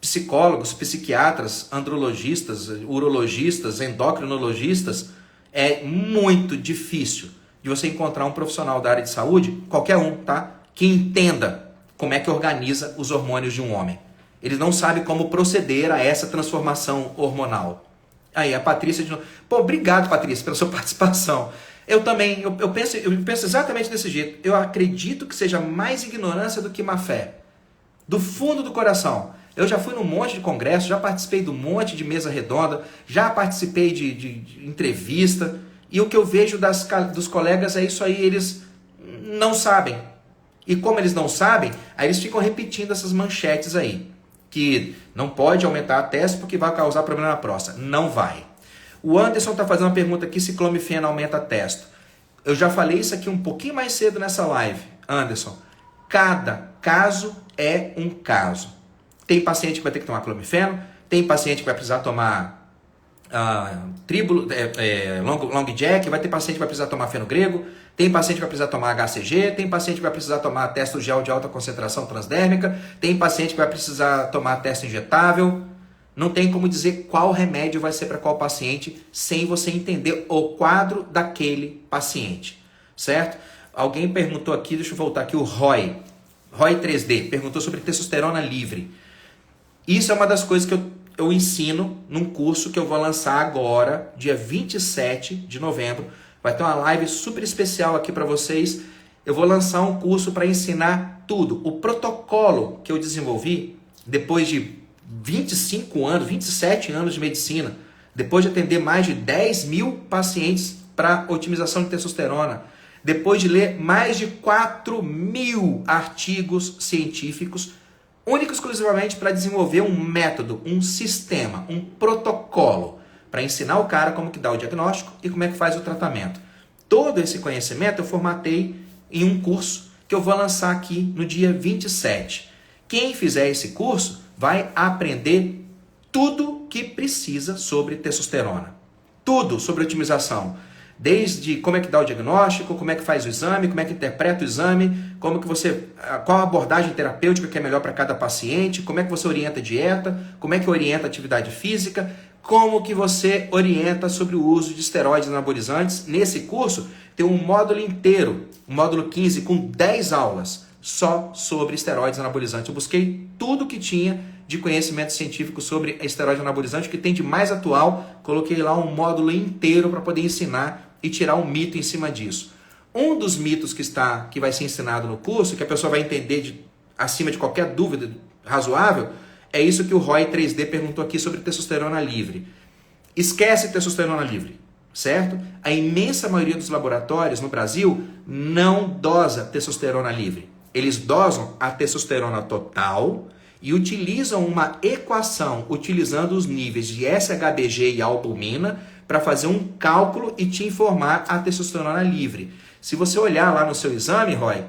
Psicólogos, psiquiatras, andrologistas, urologistas, endocrinologistas, é muito difícil de você encontrar um profissional da área de saúde, qualquer um, tá? Que entenda como é que organiza os hormônios de um homem. Eles não sabem como proceder a essa transformação hormonal. Aí, a Patrícia de novo. Pô, obrigado, Patrícia, pela sua participação. Eu também, eu penso exatamente desse jeito. Eu acredito que seja mais ignorância do que má fé. Do fundo do coração. Eu já fui num monte de congresso, já participei de um monte de mesa redonda, já participei de entrevista, e o que eu vejo dos colegas é isso aí, eles não sabem. E como eles não sabem, aí eles ficam repetindo essas manchetes aí, que não pode aumentar a testa porque vai causar problema na próstata. Não vai. O Anderson está fazendo uma pergunta aqui se clomifeno aumenta a testo. Eu já falei isso aqui um pouquinho mais cedo nessa live, Anderson. Cada caso é um caso. Tem paciente que vai ter que tomar clomifeno, tem paciente que vai precisar tomar long jack, vai ter paciente que vai precisar tomar fenogrego, tem paciente que vai precisar tomar HCG, tem paciente que vai precisar tomar testo gel de alta concentração transdérmica, tem paciente que vai precisar tomar testo injetável. Não tem como dizer qual remédio vai ser para qual paciente sem você entender o quadro daquele paciente, certo? Alguém perguntou aqui, deixa eu voltar aqui, o Roy 3D, perguntou sobre testosterona livre. Isso é uma das coisas que eu ensino num curso que eu vou lançar agora, dia 27 de novembro. Vai ter uma live super especial aqui para vocês. Eu vou lançar um curso para ensinar tudo. O protocolo que eu desenvolvi depois de 25 anos, 27 anos de medicina, depois de atender mais de 10 mil pacientes para otimização de testosterona, depois de ler mais de 4 mil artigos científicos, único e exclusivamente para desenvolver um método, um sistema, um protocolo, para ensinar o cara como que dá o diagnóstico e como é que faz o tratamento. Todo esse conhecimento eu formatei em um curso que eu vou lançar aqui no dia 27. Quem fizer esse curso vai aprender tudo que precisa sobre testosterona. Tudo sobre otimização. Desde como é que dá o diagnóstico, como é que faz o exame, como é que interpreta o exame, qual a abordagem terapêutica que é melhor para cada paciente, como é que você orienta a dieta, como é que orienta a atividade física, como que você orienta sobre o uso de esteroides anabolizantes. Nesse curso tem um módulo inteiro, um módulo 15 com 10 aulas só sobre esteroides anabolizantes. Eu busquei tudo que tinha de conhecimento científico sobre esteroide anabolizante, o que tem de mais atual, coloquei lá um módulo inteiro para poder ensinar e tirar um mito em cima disso. Um dos mitos que vai ser ensinado no curso, que a pessoa vai entender acima de qualquer dúvida razoável, é isso que o Roy 3D perguntou aqui sobre testosterona livre. Esquece testosterona livre, certo? A imensa maioria dos laboratórios no Brasil não dosa testosterona livre. Eles dosam a testosterona total e utilizam uma equação utilizando os níveis de SHBG e albumina para fazer um cálculo e te informar a testosterona livre. Se você olhar lá no seu exame, Roy,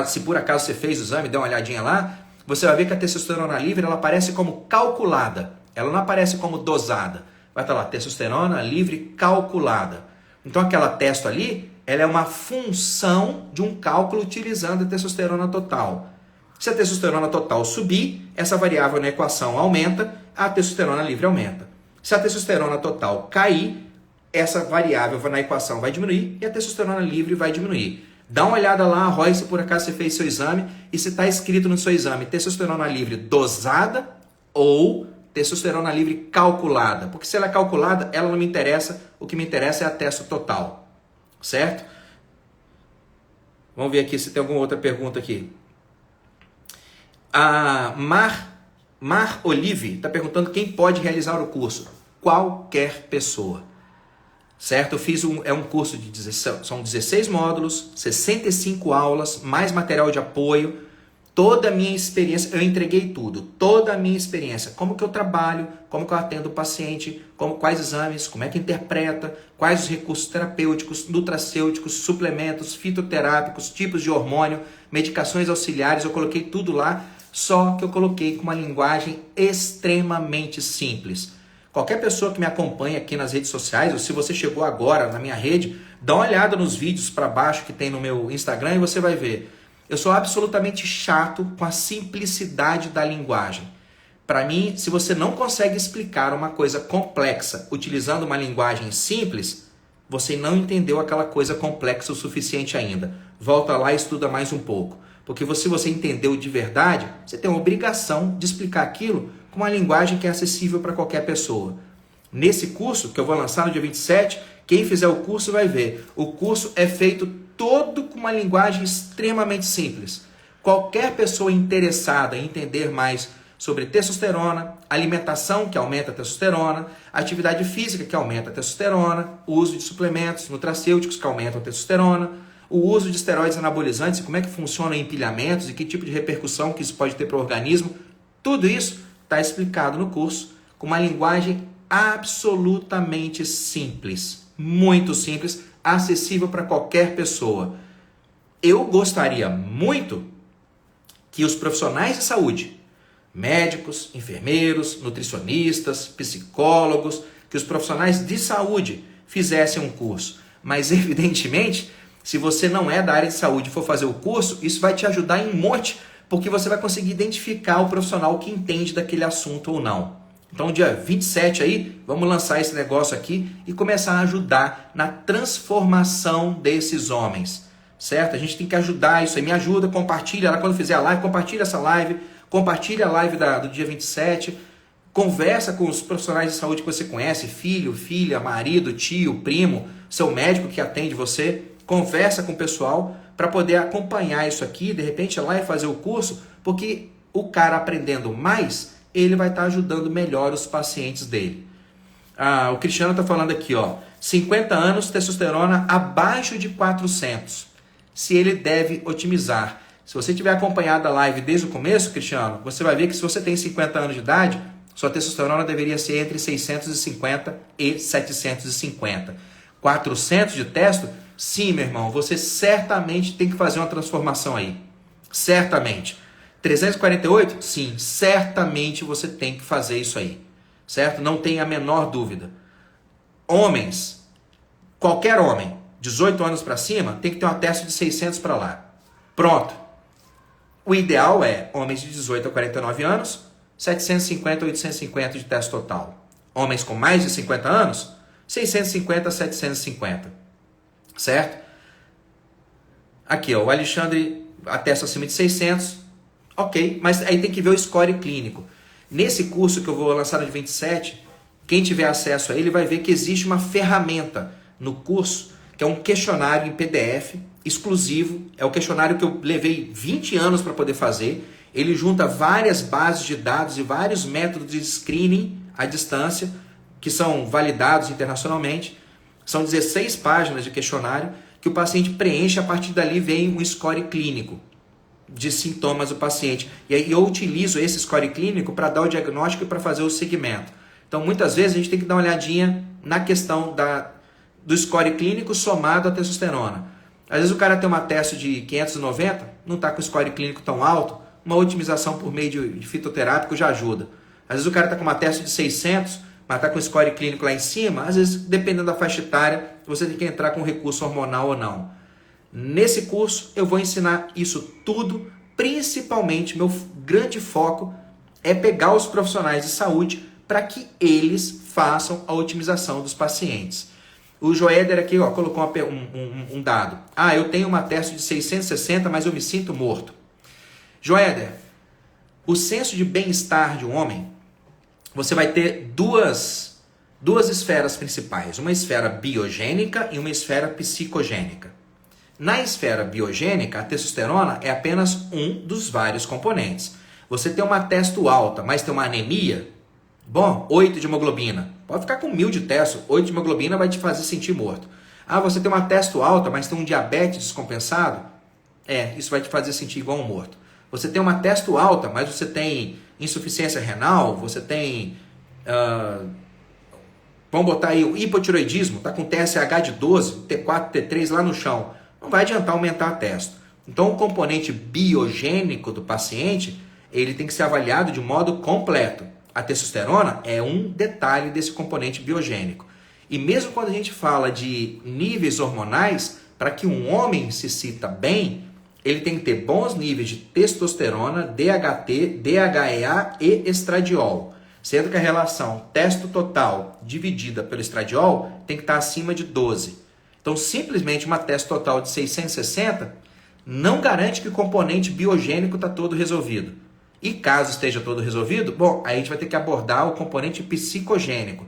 se por acaso você fez o exame, dá uma olhadinha lá, você vai ver que a testosterona livre ela aparece como calculada, ela não aparece como dosada. Vai estar lá, testosterona livre calculada. Então aquela testo ali, ela é uma função de um cálculo utilizando a testosterona total. Se a testosterona total subir, essa variável na equação aumenta, a testosterona livre aumenta. Se a testosterona total cair, essa variável na equação vai diminuir e a testosterona livre vai diminuir. Dá uma olhada lá, Roy, se por acaso você fez seu exame e se está escrito no seu exame testosterona livre dosada ou testosterona livre calculada. Porque se ela é calculada, ela não me interessa, o que me interessa é a testo total. Certo? Vamos ver aqui se tem alguma outra pergunta aqui. A Mar Olive está perguntando quem pode realizar o curso. Qualquer pessoa. certo? Eu fiz um curso de 16, são 16 módulos, 65 aulas, mais material de apoio, toda a minha experiência, eu entreguei tudo, toda a minha experiência, como que eu trabalho, como que eu atendo o paciente, quais exames, como é que interpreta, quais os recursos terapêuticos, nutracêuticos, suplementos, fitoterápicos, tipos de hormônio, medicações auxiliares, eu coloquei tudo lá, só que eu coloquei com uma linguagem extremamente simples. Qualquer pessoa que me acompanha aqui nas redes sociais, ou se você chegou agora na minha rede, dá uma olhada nos vídeos para baixo que tem no meu Instagram e você vai ver. Eu sou absolutamente chato com a simplicidade da linguagem. Para mim, se você não consegue explicar uma coisa complexa utilizando uma linguagem simples, você não entendeu aquela coisa complexa o suficiente ainda. Volta lá e estuda mais um pouco. Porque se você entendeu de verdade, você tem a obrigação de explicar aquilo com uma linguagem que é acessível para qualquer pessoa. Nesse curso, que eu vou lançar no dia 27, quem fizer o curso vai ver. O curso é feito todo com uma linguagem extremamente simples. Qualquer pessoa interessada em entender mais sobre testosterona, alimentação que aumenta a testosterona, atividade física que aumenta a testosterona, o uso de suplementos nutracêuticos que aumentam a testosterona, o uso de esteroides anabolizantes, como é que funcionam empilhamentos e que tipo de repercussão que isso pode ter para o organismo, tudo isso está explicado no curso com uma linguagem absolutamente simples, muito simples, acessível para qualquer pessoa. Eu gostaria muito que os profissionais de saúde, médicos, enfermeiros, nutricionistas, psicólogos, que os profissionais de saúde fizessem um curso. Mas, evidentemente, se você não é da área de saúde e for fazer o curso, isso vai te ajudar em um monte, porque você vai conseguir identificar o profissional que entende daquele assunto ou não. Então, dia 27 aí, vamos lançar esse negócio aqui e começar a ajudar na transformação desses homens, certo? A gente tem que ajudar isso aí. Me ajuda, compartilha lá quando fizer a live, compartilha essa live, compartilha a live do dia 27, conversa com os profissionais de saúde que você conhece, filho, filha, marido, tio, primo, seu médico que atende você, conversa com o pessoal para poder acompanhar isso aqui, de repente ir lá e fazer o curso, porque o cara aprendendo mais, ele vai estar ajudando melhor os pacientes dele. O Cristiano está falando aqui, 50 anos, testosterona abaixo de 400. Se ele deve otimizar. Se você tiver acompanhado a live desde o começo, Cristiano, você vai ver que se você tem 50 anos de idade, sua testosterona deveria ser entre 650 e 750. 400 de testo? Sim, meu irmão, você certamente tem que fazer uma transformação aí. Certamente. 348? Sim, certamente você tem que fazer isso aí. Certo? Não tem a menor dúvida. Homens, qualquer homem, 18 anos para cima, tem que ter uma testo de 600 para lá. Pronto. O ideal é homens de 18 a 49 anos, 750 a 850 de testo total. Homens com mais de 50 anos, 650 a 750. Certo? Aqui, o Alexandre, a testo acima de 600. Ok, mas aí tem que ver o score clínico. Nesse curso que eu vou lançar no dia 27, quem tiver acesso a ele vai ver que existe uma ferramenta no curso, que é um questionário em PDF exclusivo. É o questionário que eu levei 20 anos para poder fazer. Ele junta várias bases de dados e vários métodos de screening à distância, que são validados internacionalmente. São 16 páginas de questionário que o paciente preenche, a partir dali vem um score clínico de sintomas do paciente. E aí eu utilizo esse score clínico para dar o diagnóstico e para fazer o segmento. Então, muitas vezes, a gente tem que dar uma olhadinha na questão do score clínico somado à testosterona. Às vezes o cara tem uma testo de 590, não está com o score clínico tão alto, uma otimização por meio de fitoterápico já ajuda. Às vezes o cara está com uma testo de 600, mas está com o score clínico lá em cima, às vezes, dependendo da faixa etária, você tem que entrar com recurso hormonal ou não. Nesse curso eu vou ensinar isso tudo, principalmente meu grande foco é pegar os profissionais de saúde para que eles façam a otimização dos pacientes. O Joéder aqui colocou um dado. Eu tenho uma testo de 660, mas eu me sinto morto. Joéder, o senso de bem-estar de um homem, você vai ter duas esferas principais. Uma esfera biogênica e uma esfera psicogênica. Na esfera biogênica, a testosterona é apenas um dos vários componentes. Você tem uma testo alta, mas tem uma anemia, 8 de hemoglobina, Pode ficar com 1000 de testo, 8 de hemoglobina vai te fazer sentir morto. Ah, você tem uma testo alta, mas tem um diabetes descompensado? Isso vai te fazer sentir igual um morto. Você tem uma testo alta, mas você tem insuficiência renal, você tem... vamos botar aí o hipotiroidismo, está com TSH de 12, T4, T3 lá no chão. Não vai adiantar aumentar a testo. Então, o componente biogênico do paciente, ele tem que ser avaliado de modo completo. A testosterona é um detalhe desse componente biogênico. E mesmo quando a gente fala de níveis hormonais, para que um homem se sinta bem, ele tem que ter bons níveis de testosterona, DHT, DHEA e estradiol. Sendo que a relação testo total dividida pelo estradiol tem que estar acima de 12. Então, simplesmente uma testo total de 660 não garante que o componente biogênico está todo resolvido. E caso esteja todo resolvido, bom, aí a gente vai ter que abordar o componente psicogênico.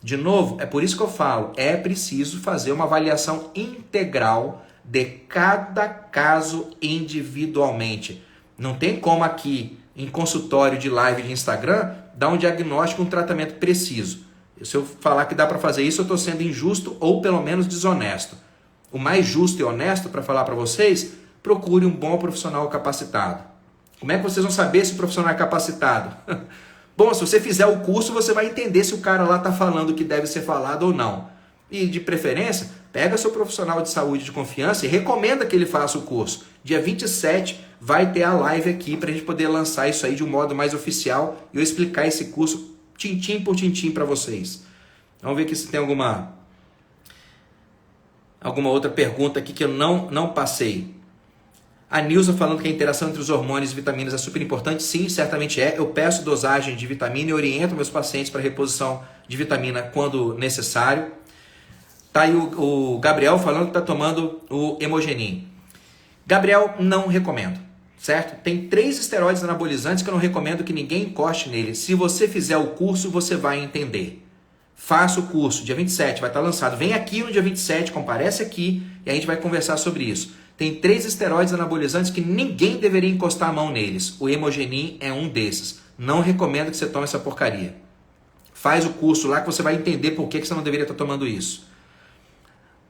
De novo, é por isso que eu falo, é preciso fazer uma avaliação integral de cada caso individualmente. Não tem como aqui, em consultório de live de Instagram, dar um diagnóstico, um tratamento preciso. Se eu falar que dá para fazer isso, eu estou sendo injusto ou pelo menos desonesto. O mais justo e honesto para falar para vocês, procure um bom profissional capacitado. Como é que vocês vão saber se o profissional é capacitado? Bom, se você fizer o curso, você vai entender se o cara lá está falando o que deve ser falado ou não. E de preferência, pega seu profissional de saúde de confiança e recomenda que ele faça o curso. Dia 27 vai ter a live aqui para a gente poder lançar isso aí de um modo mais oficial e eu explicar esse curso tintim por tintim para vocês. Vamos ver aqui se tem alguma outra pergunta aqui que eu não passei. A Nilza falando que a interação entre os hormônios e vitaminas é super importante. Sim, certamente é. Eu peço dosagem de vitamina e oriento meus pacientes para reposição de vitamina quando necessário. Tá aí o Gabriel falando que está tomando o Hemogenin. Gabriel, não recomendo, certo? Tem 3 esteroides anabolizantes que eu não recomendo que ninguém encoste nele. Se você fizer o curso, você vai entender. Faça o curso, dia 27, vai estar lançado. Vem aqui no dia 27, comparece aqui e a gente vai conversar sobre isso. Tem 3 esteroides anabolizantes que ninguém deveria encostar a mão neles. O Hemogenin é um desses. Não recomendo que você tome essa porcaria. Faz o curso lá que você vai entender por que você não deveria estar tomando isso.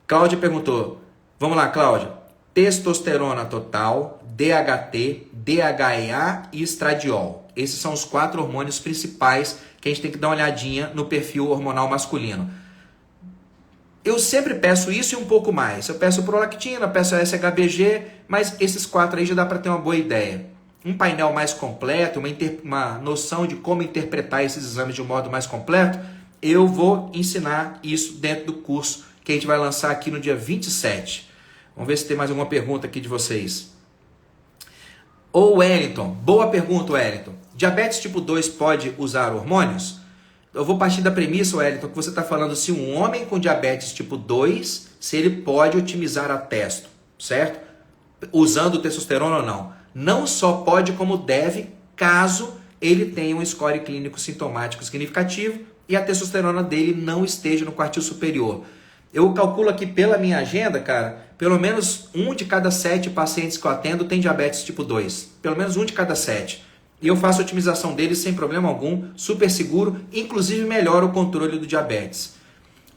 Cláudia perguntou. Vamos lá, Cláudia. Testosterona total, DHT, DHEA e estradiol. Esses são os 4 hormônios principais que a gente tem que dar uma olhadinha no perfil hormonal masculino. Eu sempre peço isso e um pouco mais. Eu peço prolactina, peço SHBG, mas esses 4 aí já dá para ter uma boa ideia. Um painel mais completo, uma noção de como interpretar esses exames de um modo mais completo, eu vou ensinar isso dentro do curso que a gente vai lançar aqui no dia 27. Vamos ver se tem mais alguma pergunta aqui de vocês. Ô Wellington, boa pergunta, Wellington. Diabetes tipo 2 pode usar hormônios? Eu vou partir da premissa, Wellington, que você está falando se um homem com diabetes tipo 2, se ele pode otimizar a testo, certo? Usando testosterona ou não. Não só pode, como deve, caso ele tenha um score clínico sintomático significativo e a testosterona dele não esteja no quartil superior. Eu calculo aqui pela minha agenda, cara, pelo menos 1 de cada 7 pacientes que eu atendo tem diabetes tipo 2. Pelo menos 1 de cada 7. E eu faço a otimização deles sem problema algum, super seguro, inclusive melhora o controle do diabetes.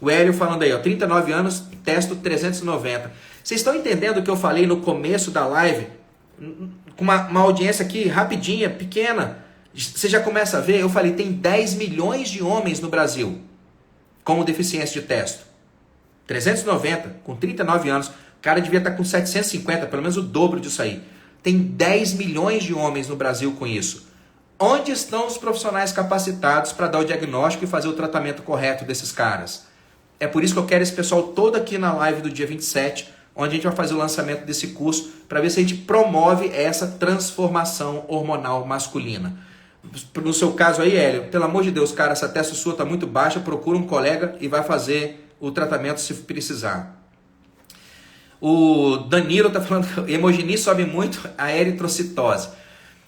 O Hélio falando aí, ó, 39 anos, testo 390. Vocês estão entendendo o que eu falei no começo da live? Com uma audiência aqui rapidinha, pequena. Você já começa a ver, eu falei, tem 10 milhões de homens no Brasil com deficiência de testo. 390, com 39 anos. O cara devia estar com 750, pelo menos o dobro disso aí. Tem 10 milhões de homens no Brasil com isso. Onde estão os profissionais capacitados para dar o diagnóstico e fazer o tratamento correto desses caras? É por isso que eu quero esse pessoal todo aqui na live do dia 27, onde a gente vai fazer o lançamento desse curso, para ver se a gente promove essa transformação hormonal masculina. No seu caso aí, Hélio, pelo amor de Deus, cara, essa testo sua está muito baixa, procura um colega e vai fazer o tratamento se precisar. O Danilo está falando que o Hemogenin sobe muito a eritrocitose.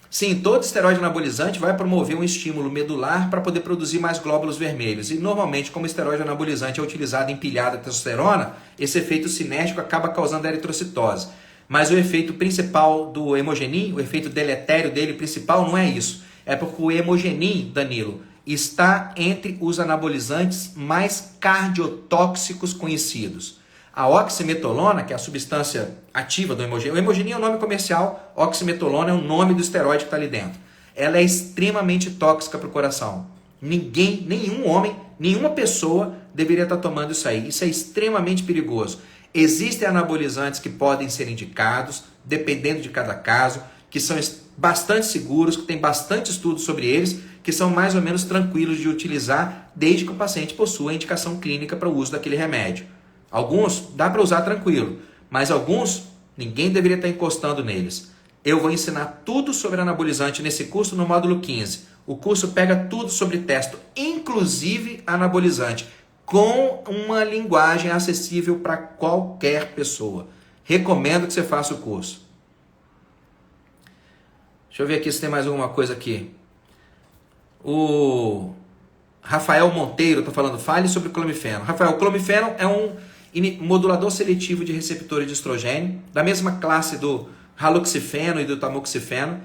Sim, todo esteroide anabolizante vai promover um estímulo medular para poder produzir mais glóbulos vermelhos. E normalmente, como o esteroide anabolizante é utilizado em pilhada de testosterona, esse efeito cinético acaba causando eritrocitose. Mas o efeito principal do Hemogenin, o efeito deletério dele principal, não é isso. É porque o Hemogenin, Danilo, está entre os anabolizantes mais cardiotóxicos conhecidos. A oximetolona, que é a substância ativa do Hemogenin, o Hemogenin é o nome comercial, oximetolona é o nome do esteroide que está ali dentro. Ela é extremamente tóxica para o coração. Ninguém, nenhum homem, nenhuma pessoa deveria estar tomando isso aí. Isso é extremamente perigoso. Existem anabolizantes que podem ser indicados, dependendo de cada caso, que são bastante seguros, que tem bastante estudo sobre eles, que são mais ou menos tranquilos de utilizar, desde que o paciente possua a indicação clínica para o uso daquele remédio. Alguns dá para usar tranquilo, mas alguns ninguém deveria estar encostando neles. Eu vou ensinar tudo sobre anabolizante nesse curso no módulo 15. O curso pega tudo sobre testo, inclusive anabolizante, com uma linguagem acessível para qualquer pessoa. Recomendo que você faça o curso. Deixa eu ver aqui se tem mais alguma coisa aqui. O Rafael Monteiro está falando, fale sobre o clomifeno. Rafael, o clomifeno é um modulador seletivo de receptores de estrogênio, da mesma classe do haloxifeno e do tamoxifeno.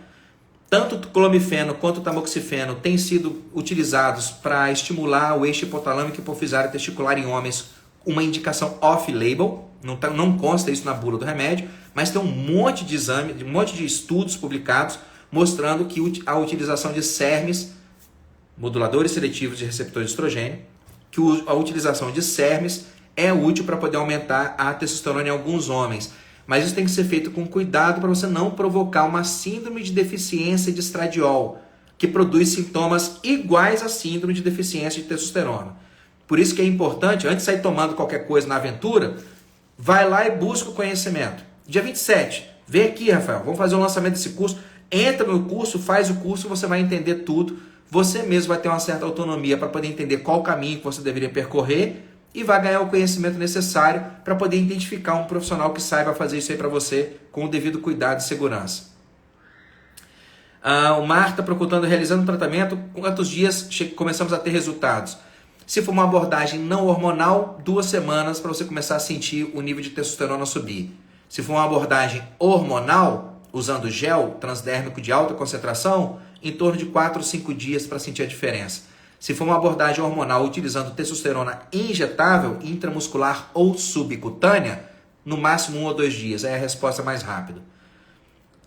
Tanto o clomifeno quanto o tamoxifeno têm sido utilizados para estimular o eixo hipotalâmico hipofisário testicular em homens, uma indicação off-label, não consta isso na bula do remédio, mas tem um monte de exame, um monte de estudos publicados mostrando que a utilização de SERMs, moduladores seletivos de receptores de estrogênio, que a utilização de SERMs é útil para poder aumentar a testosterona em alguns homens. Mas isso tem que ser feito com cuidado para você não provocar uma síndrome de deficiência de estradiol, que produz sintomas iguais à síndrome de deficiência de testosterona. Por isso que é importante, antes de sair tomando qualquer coisa na aventura, vai lá e busca o conhecimento. Dia 27, vem aqui, Rafael, vamos fazer o lançamento desse curso. Entra no curso, faz o curso, você vai entender tudo. Você mesmo vai ter uma certa autonomia para poder entender qual o caminho que você deveria percorrer e vai ganhar o conhecimento necessário para poder identificar um profissional que saiba fazer isso aí para você com o devido cuidado e segurança. O Marco está procurando, realizando tratamento, quantos dias começamos a ter resultados? Se for uma abordagem não hormonal, 2 semanas para você começar a sentir o nível de testosterona subir. Se for uma abordagem hormonal, usando gel transdérmico de alta concentração, em torno de 4 ou 5 dias para sentir a diferença. Se for uma abordagem hormonal utilizando testosterona injetável, intramuscular ou subcutânea, no máximo 1 ou 2 dias. Aí é a resposta mais rápida.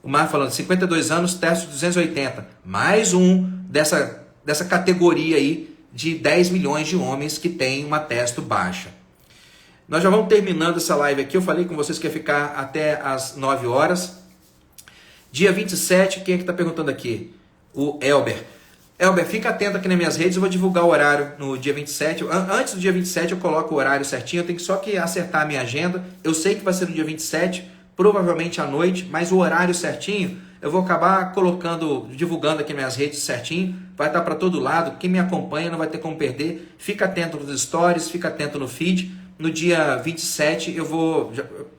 O Mar falando, 52 anos, testo 280. Mais um dessa categoria aí de 10 milhões de homens que têm uma testo baixa. Nós já vamos terminando essa live aqui. Eu falei com vocês que ia ficar até as 9 horas. Dia 27, quem é que está perguntando aqui? O Elber. Elber, fica atento aqui nas minhas redes, eu vou divulgar o horário no dia 27. Antes do dia 27 eu coloco o horário certinho, eu tenho só que acertar a minha agenda. Eu sei que vai ser no dia 27, provavelmente à noite, mas o horário certinho eu vou acabar divulgando aqui nas minhas redes certinho. Vai estar para todo lado, quem me acompanha não vai ter como perder. Fica atento nos stories, fica atento no feed. No dia 27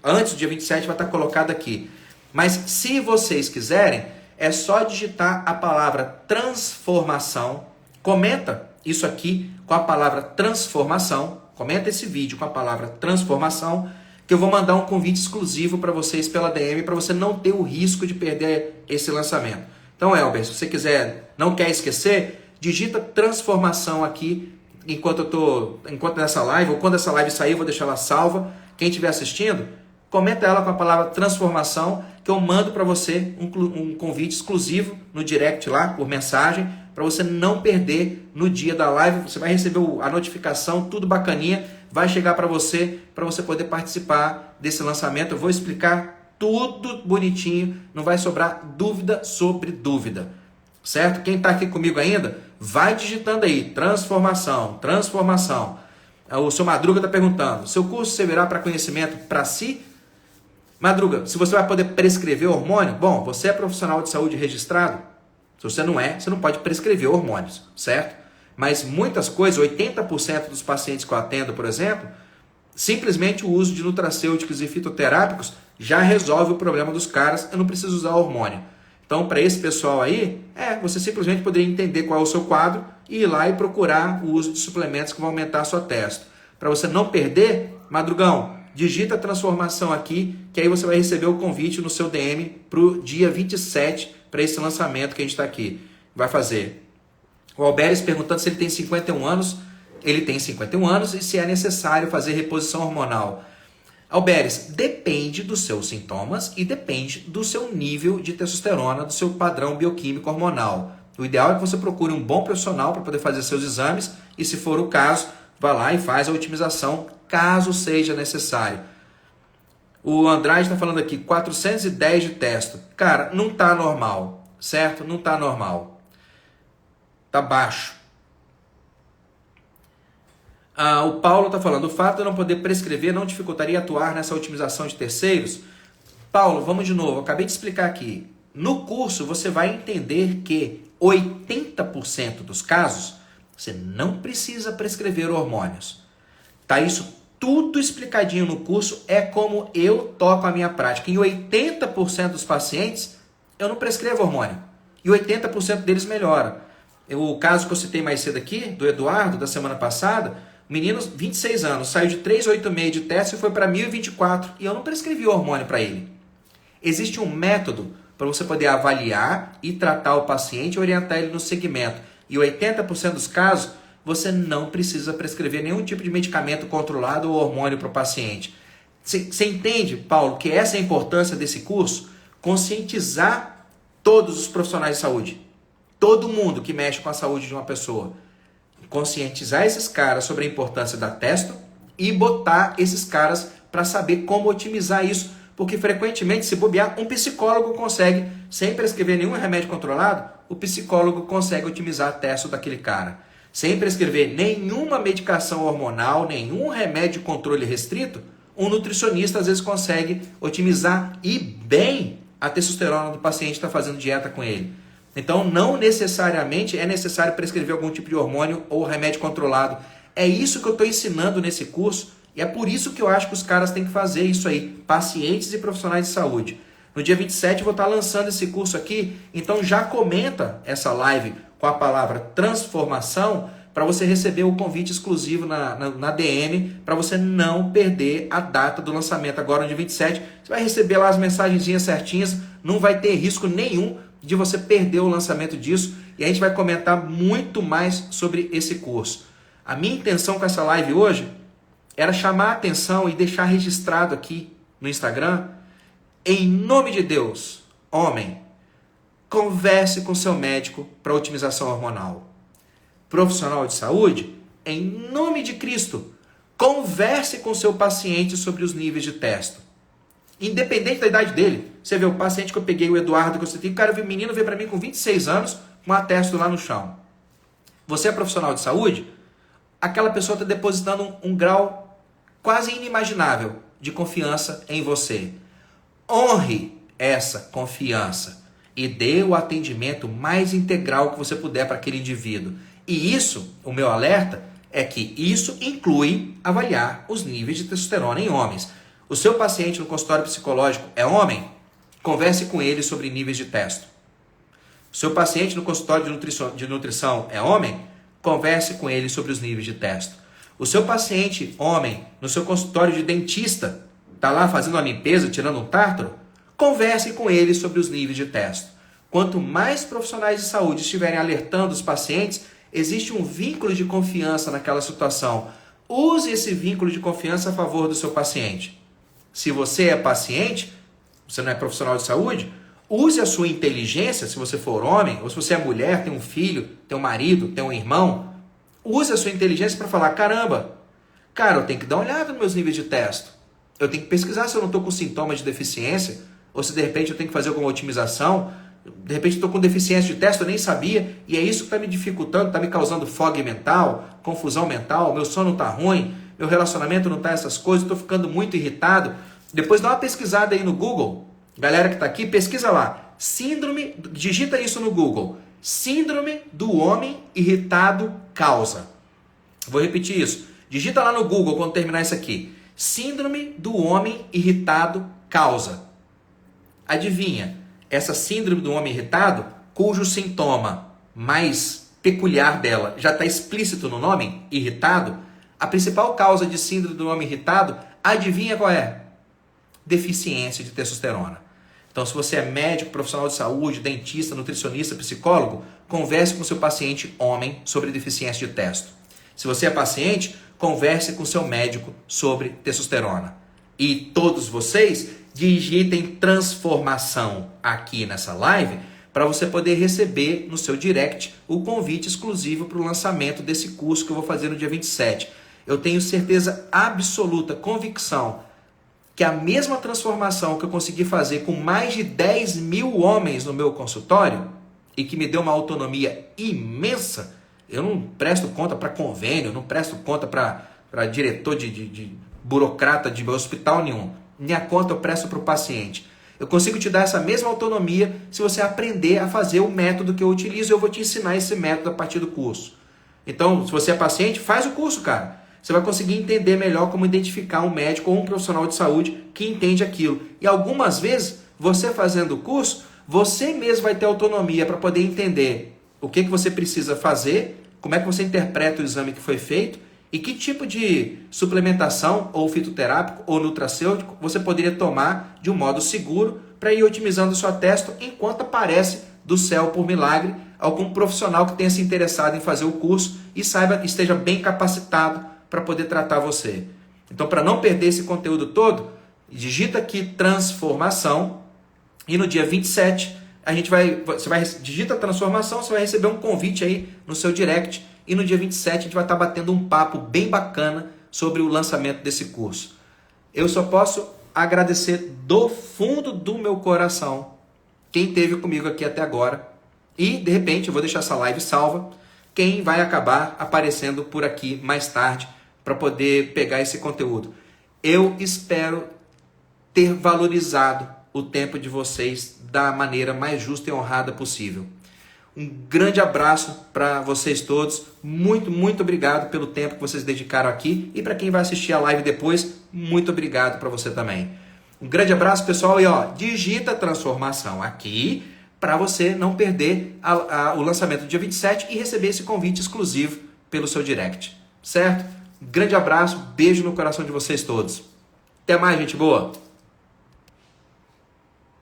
antes do dia 27 vai estar colocado aqui. Mas se vocês quiserem, é só digitar a palavra transformação, comenta isso aqui com a palavra transformação, comenta esse vídeo com a palavra transformação, que eu vou mandar um convite exclusivo para vocês pela DM, para você não ter o risco de perder esse lançamento. Então, Elber, se você não quer esquecer, digita transformação aqui, enquanto nessa live, ou quando essa live sair, eu vou deixar ela salva. Quem estiver assistindo, comenta ela com a palavra transformação, que eu mando para você um convite exclusivo no direct lá, por mensagem, para você não perder no dia da live. Você vai receber a notificação, tudo bacaninha, vai chegar para você poder participar desse lançamento. Eu vou explicar tudo bonitinho, não vai sobrar dúvida sobre dúvida, certo? Quem está aqui comigo ainda, vai digitando aí, transformação, transformação. O seu Madruga está perguntando, seu curso servirá para conhecimento para si? Madruga, se você vai poder prescrever hormônio, bom, você é profissional de saúde registrado? Se você não é, você não pode prescrever hormônios, certo? Mas muitas coisas, 80% dos pacientes que eu atendo, por exemplo, simplesmente o uso de nutracêuticos e fitoterápicos já resolve o problema dos caras, eu não preciso usar hormônio. Então, para esse pessoal aí, você simplesmente poderia entender qual é o seu quadro e ir lá e procurar o uso de suplementos que vão aumentar a sua testo. Para você não perder, Madrugão, digita a transformação aqui, que aí você vai receber o convite no seu DM para o dia 27, para esse lançamento que a gente está aqui. Vai fazer. O Alberes perguntando se ele tem 51 anos. Ele tem 51 anos e se é necessário fazer reposição hormonal. Alberes, depende dos seus sintomas e depende do seu nível de testosterona, do seu padrão bioquímico hormonal. O ideal é que você procure um bom profissional para poder fazer seus exames e, se for o caso, vá lá e faz a otimização, caso seja necessário. O Andrade está falando aqui, 410 de testo. Cara, não está normal, certo? Não está normal. Está baixo. O Paulo está falando, o fato de eu não poder prescrever não dificultaria atuar nessa otimização de terceiros? Paulo, vamos de novo, eu acabei de explicar aqui. No curso você vai entender que 80% dos casos você não precisa prescrever hormônios. Tá isso tudo explicadinho no curso, é como eu toco a minha prática. Em 80% dos pacientes eu não prescrevo hormônio e 80% deles melhora. O caso que eu citei mais cedo aqui, do Eduardo, da semana passada, menino, 26 anos, saiu de 386 de teste e foi para 1024 e eu não prescrevi hormônio para ele. Existe um método para você poder avaliar e tratar o paciente e orientar ele no segmento. E 80% dos casos, você não precisa prescrever nenhum tipo de medicamento controlado ou hormônio para o paciente. Você entende, Paulo, que essa é a importância desse curso? Conscientizar todos os profissionais de saúde. Todo mundo que mexe com a saúde de uma pessoa. Conscientizar esses caras sobre a importância da testo e botar esses caras para saber como otimizar isso, porque frequentemente, se bobear, um psicólogo consegue, sem prescrever nenhum remédio controlado, o psicólogo consegue otimizar a testo daquele cara. Sem prescrever nenhuma medicação hormonal, nenhum remédio de controle restrito, um nutricionista às vezes consegue otimizar e bem a testosterona do paciente que está fazendo dieta com ele. Então, não necessariamente é necessário prescrever algum tipo de hormônio ou remédio controlado. É isso que eu estou ensinando nesse curso e é por isso que eu acho que os caras têm que fazer isso aí, pacientes e profissionais de saúde. No dia 27 eu vou estar lançando esse curso aqui, então já comenta essa live com a palavra transformação para você receber o convite exclusivo na DM, para você não perder a data do lançamento agora no dia 27. Você vai receber lá as mensagenzinhas certinhas, não vai ter risco nenhum de você perder o lançamento disso, e a gente vai comentar muito mais sobre esse curso. A minha intenção com essa live hoje era chamar a atenção e deixar registrado aqui no Instagram, em nome de Deus, homem, converse com seu médico para otimização hormonal. Profissional de saúde, em nome de Cristo, converse com seu paciente sobre os níveis de testo. Independente da idade dele. Você vê o paciente que eu peguei, o Eduardo, que eu citei, o menino veio para mim com 26 anos, com a testo lá no chão. Você é profissional de saúde? Aquela pessoa está depositando um grau quase inimaginável de confiança em você. Honre essa confiança e dê o atendimento mais integral que você puder para aquele indivíduo. E isso, o meu alerta, é que isso inclui avaliar os níveis de testosterona em homens. O seu paciente no consultório psicológico é homem? Converse com ele sobre níveis de testo. O seu paciente no consultório de nutrição é homem? Converse com ele sobre os níveis de testo. O seu paciente homem no seu consultório de dentista está lá fazendo uma limpeza, tirando um tártaro? Converse com ele sobre os níveis de testo. Quanto mais profissionais de saúde estiverem alertando os pacientes, existe um vínculo de confiança naquela situação. Use esse vínculo de confiança a favor do seu paciente. Se você é paciente, você não é profissional de saúde, use a sua inteligência, se você for homem, ou se você é mulher, tem um filho, tem um marido, tem um irmão, use a sua inteligência para falar, caramba, cara, eu tenho que dar uma olhada nos meus níveis de testo. Eu tenho que pesquisar se eu não estou com sintomas de deficiência, ou se de repente eu tenho que fazer alguma otimização, de repente estou com deficiência de testo, eu nem sabia, e é isso que está me dificultando, está me causando fog mental, confusão mental, meu sono está ruim, meu relacionamento não está essas coisas, estou ficando muito irritado. Depois dá uma pesquisada aí no Google, galera que está aqui, pesquisa lá, síndrome, digita isso no Google, síndrome do homem irritado causa. Vou repetir isso, digita lá no Google quando terminar isso aqui, síndrome do homem irritado causa. Adivinha, essa síndrome do homem irritado, cujo sintoma mais peculiar dela já está explícito no nome, irritado, a principal causa de síndrome do homem irritado, adivinha qual é? Deficiência de testosterona. Então, se você é médico, profissional de saúde, dentista, nutricionista, psicólogo, converse com seu paciente homem sobre deficiência de testo. Se você é paciente, converse com seu médico sobre testosterona. E todos vocês digitem transformação aqui nessa live para você poder receber no seu direct o convite exclusivo para o lançamento desse curso que eu vou fazer no dia 27. Eu tenho certeza absoluta, convicção, que a mesma transformação que eu consegui fazer com mais de 10 mil homens no meu consultório e que me deu uma autonomia imensa, eu não presto conta para convênio, não presto conta para diretor de burocrata de hospital nenhum. Minha conta eu presto para o paciente. Eu consigo te dar essa mesma autonomia se você aprender a fazer o método que eu utilizo. Eu vou te ensinar esse método a partir do curso. Então, se você é paciente, faz o curso, cara. Você vai conseguir entender melhor como identificar um médico ou um profissional de saúde que entende aquilo. E algumas vezes, você fazendo o curso, você mesmo vai ter autonomia para poder entender o que você precisa fazer, como é que você interpreta o exame que foi feito e que tipo de suplementação ou fitoterápico ou nutracêutico você poderia tomar de um modo seguro para ir otimizando o seu testo enquanto aparece do céu por milagre algum profissional que tenha se interessado em fazer o curso e esteja bem capacitado para poder tratar você. Então, para não perder esse conteúdo todo, digita aqui transformação e no dia 27 digita transformação, você vai receber um convite aí no seu direct e no dia 27 a gente vai estar batendo um papo bem bacana sobre o lançamento desse curso. Eu só posso agradecer do fundo do meu coração quem esteve comigo aqui até agora e de repente eu vou deixar essa live salva, quem vai acabar aparecendo por aqui mais tarde para poder pegar esse conteúdo. Eu espero ter valorizado o tempo de vocês da maneira mais justa e honrada possível. Um grande abraço para vocês todos. Muito, muito obrigado pelo tempo que vocês dedicaram aqui. E para quem vai assistir a live depois, muito obrigado para você também. Um grande abraço, pessoal. E digita transformação aqui para você não perder o lançamento do dia 27 e receber esse convite exclusivo pelo seu direct. Certo? Um grande abraço, beijo no coração de vocês todos. Até mais, gente boa!